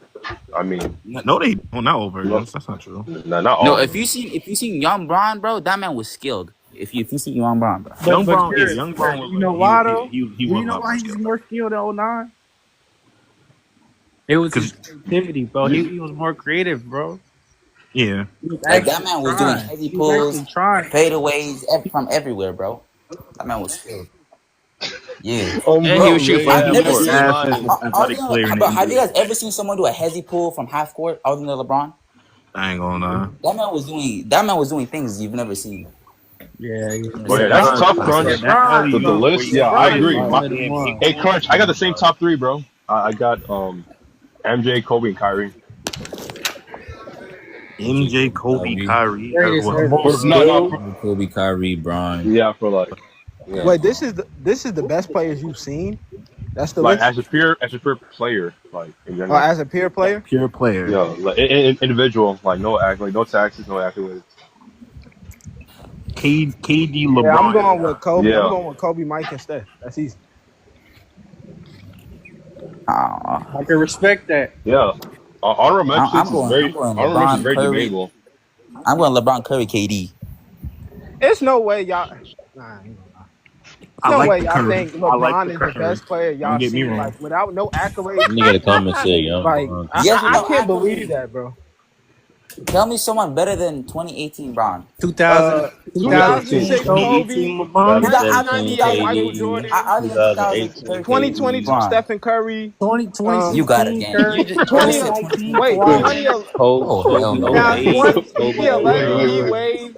I mean, no they well not all no, versions. That's not true. no, not No, all of them. if you seen Young Bron, bro, that man was skilled. If you see Young Bron, bro. Young But Brown, yeah, Chris, Young Brown was you know like why though? he Do was you a know lot why more he was skilled more skilled in '09? It was his because creativity, bro. He was more creative, bro. yeah, He was Like that actually man was doing trying. heavy He was pulls, actually trying. fadeaways from everywhere, bro. That man was skilled. Yeah, And he Bro, was bro. shooting man, from I've half he's never the court. seen. fastest lying. Other athletic player in than, the bro, have you NBA. guys ever seen someone do a hezzy pull from half court other than LeBron? I ain't gonna lie. That man was doing things you've never seen. Yeah, Oh yeah. yeah, that's LeBron, tough, listen, Crunch. that LeBron, alley The oop where list, he yeah, I LeBron spins is agree. by one his of the damn ones. Hey, ankle. Crunch, I got the same top three, bro. I got MJ, Kobe, and Kyrie. MJ, MJ, Kobe, Kobe, Kyrie, Kyrie. Greatest What? ever. For, no, no, for, Kobe, Kyrie, Bron. yeah, for like, yeah, Wait, this is the best players you've seen. That's the like list. as a pure player, like in Oh, general. as a peer player. Pure player. Yeah, like individual, like no taxes, no accolades. KD, Yeah, I'm LeBron. going with Kobe. I'm Yeah, going with Kobe, Mike, and Steph. That's easy. I can respect that. yeah. Honorable mentions is I'm very going honorable mentions is LeBron, very Curry. debatable. I'm going LeBron, Curry, KD. It's no way y'all. Nah, I ain't gonna lie. I No like way the y'all Curry. think I like LeBron the is the Curry. best player Don't y'all get me seen, wrong. like without no accolades. Nigga in the comments said young Like Bron. Yes, I without can't believe accolades. that, bro. Tell me someone better than 2018 Bron. 2000, Give me some 2006 2018 Kobe, LeBron. Other than 2017 1998 Michael 2018, KD. Jordan, other than 2018 2013 KD. 2022 Bron. Stephen Curry, You got it, 2016 gang. You Curry, just you just 20 said 2019 2018. wait Kawhi. 20 Oh hell no. 08. 2011 D 08. Wade.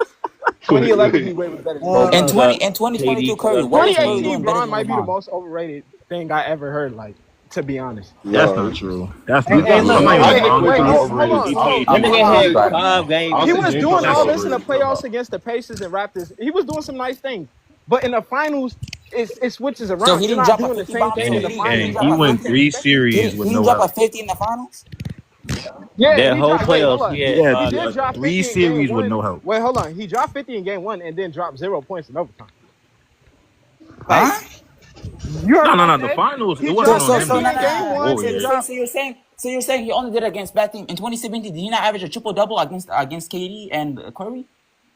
2011 D Wade was better than Kobe. And Uh, 2022 KD Curry. What was Curry 2013. 2018 doing better Braun than might be the LeBron? most overrated thing I ever heard. Like to be honest. That's No, not true. That's Hey, not hey, true. look, I'm not hey, even hey, gonna hey, Bron wait, Curry hold overrated. on, slow. 2018 That was nigga You had overrated. got it, 5 man. games He in the was Super doing That's all Bowl. this in the overrated. playoffs against the Pacers and Raptors. He was doing some nice things, but in the finals, it switches So around. he You're didn't not drop a doing the 50 same bomb to thing in Gang, the KD. He didn't gang, finals. drop he a went 50. 3 series with He didn't no drop a help. 50 in the finals. Yeah, That he whole dropped. Wait, hold playoffs, on. he He had had He 5 did goddamn drop 3 50 rebounds. in game series with one. no help. Wait, hold on. He dropped 50 in game one and then dropped 0 points in overtime. Like Huh? you heard No, what no, I no. The said? finals, it He wasn't dropped on him 50 though. No, in no, no, game no. one Whoa, and yeah. dropped. So you're saying he only did it against bad team in 2017? Did he not average a triple double against KD and Curry?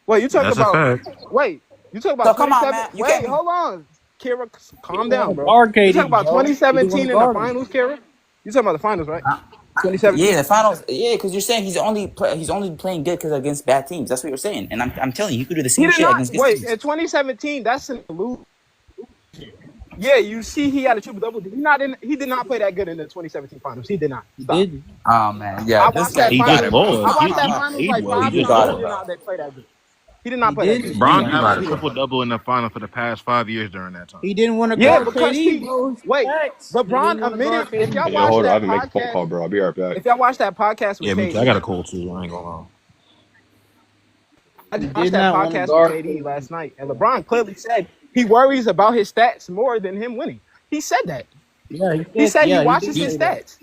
Wait, you talking That's a about? fact. Wait, you talking So about come on, 27? man. You Wait, can't. hold on, Kira, he calm didn't want down, to bro. guard You talking KD, about Joe. He didn't want to 2017 in the guard him. finals, Kira? You talking about the finals, right? Yeah, 2017. the finals. Yeah, because you're saying he's only playing good because against bad teams. That's what you're saying, and I'm telling you, he could do the He same did shit not. against good Wait, teams. in 2017, that's in the lose. Yeah, you see, he had a triple double. He not in. He did not play that good in the 2017 finals. He did not. He Stop. didn't. Oh man, yeah, I this watched guy, that you He got just it, finals. bro. I lost. watched that He finals played like well. He 5 You just times. got He it, did bro. lost. not play that good. He did not He play that good. didn't. Bron You got averaged it, a bro. triple double in the final for the past 5 years during that time. He didn't want to Yeah, guard because KD, he bro. wait. Facts. He LeBron didn't want to admitted guard if KD. y'all Hey, yo, watch hold on. I have that to make a phone podcast, call, bro. I'll be right back. if y'all watch that podcast with Yeah, me too. I got KD, a cold too. I ain't gonna lie. I He just watched did that not want to podcast with guard KD KD. last night, and LeBron clearly said he worries about his stats more than him winning. He said that. Yeah, he He said. said he Yeah, he watches did his say He that. stats.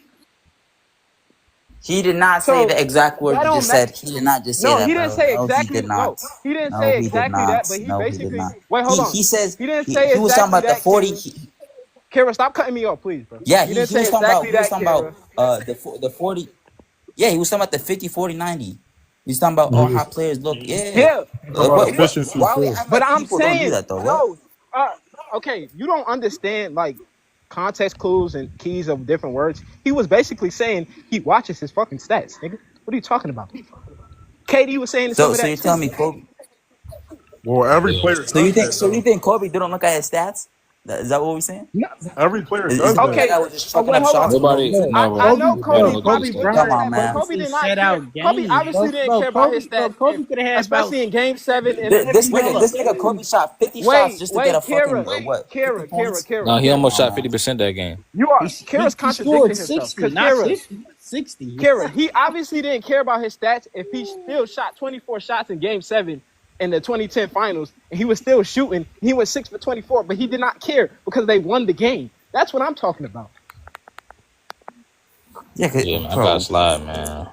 he did not say So the exact word that you don't just matter. said. He did not just say No, that, he didn't bro. say No, he did exactly. not. No, he didn't No, say he did exactly not. that. But he No, he did basically not. wait. Hold on. He says He didn't say he was talking exactly about the that, 40. Kara. Kara, stop cutting me off, please, bro. Yeah, He didn't he say was talking about exactly he was that, talking about Kara. the 40. Yeah, he was talking about the 50, 40, 90. He's talking about he how was players look. Yeah. Yeah, about What? efficiency Why we too. act but like I'm people don't do saying that though? What? no. Okay, you don't understand like context clues and keys of different words. He was basically saying he watches his fucking stats, nigga. What are you talking about? KD was saying some So of so that you're too. telling me Kobe? Well, every player does that So you though. think Kobe didn't look at his stats? Is that what we're saying? No. Every player Is does he that that. Okay, guy was just but chucking wait, up hold shots on. for no Nobody, reason? no, I bro. know Nobody don't Kobe look at his probably looked stats. at Come his on, stats, but man. Kobe Obviously did not set care. out Kobe games, obviously didn't care about his stats, Kobe could have had about. especially in Game 7. And This wait, nigga Kobe shot 50 shots wait, just to get a wait, fucking Kara, 50 Kara, Kara, points. Kara, No, he Kara. almost Come on, shot man. 50% that game. You are He Kara's scored contradicting himself 60, because not Kara, 50. 60. Kara, he obviously didn't care about his stats if he still shot 24 shots in Game 7 in the 2010 Finals, and he was still shooting. He went 6 for 24, but he did not care because they won the game. That's what I'm talking about. Yeah, Yeah, man, I got to bro. slide, man.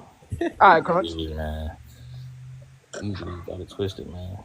All right, Crunch. Yeah, man. You got it twisted, man.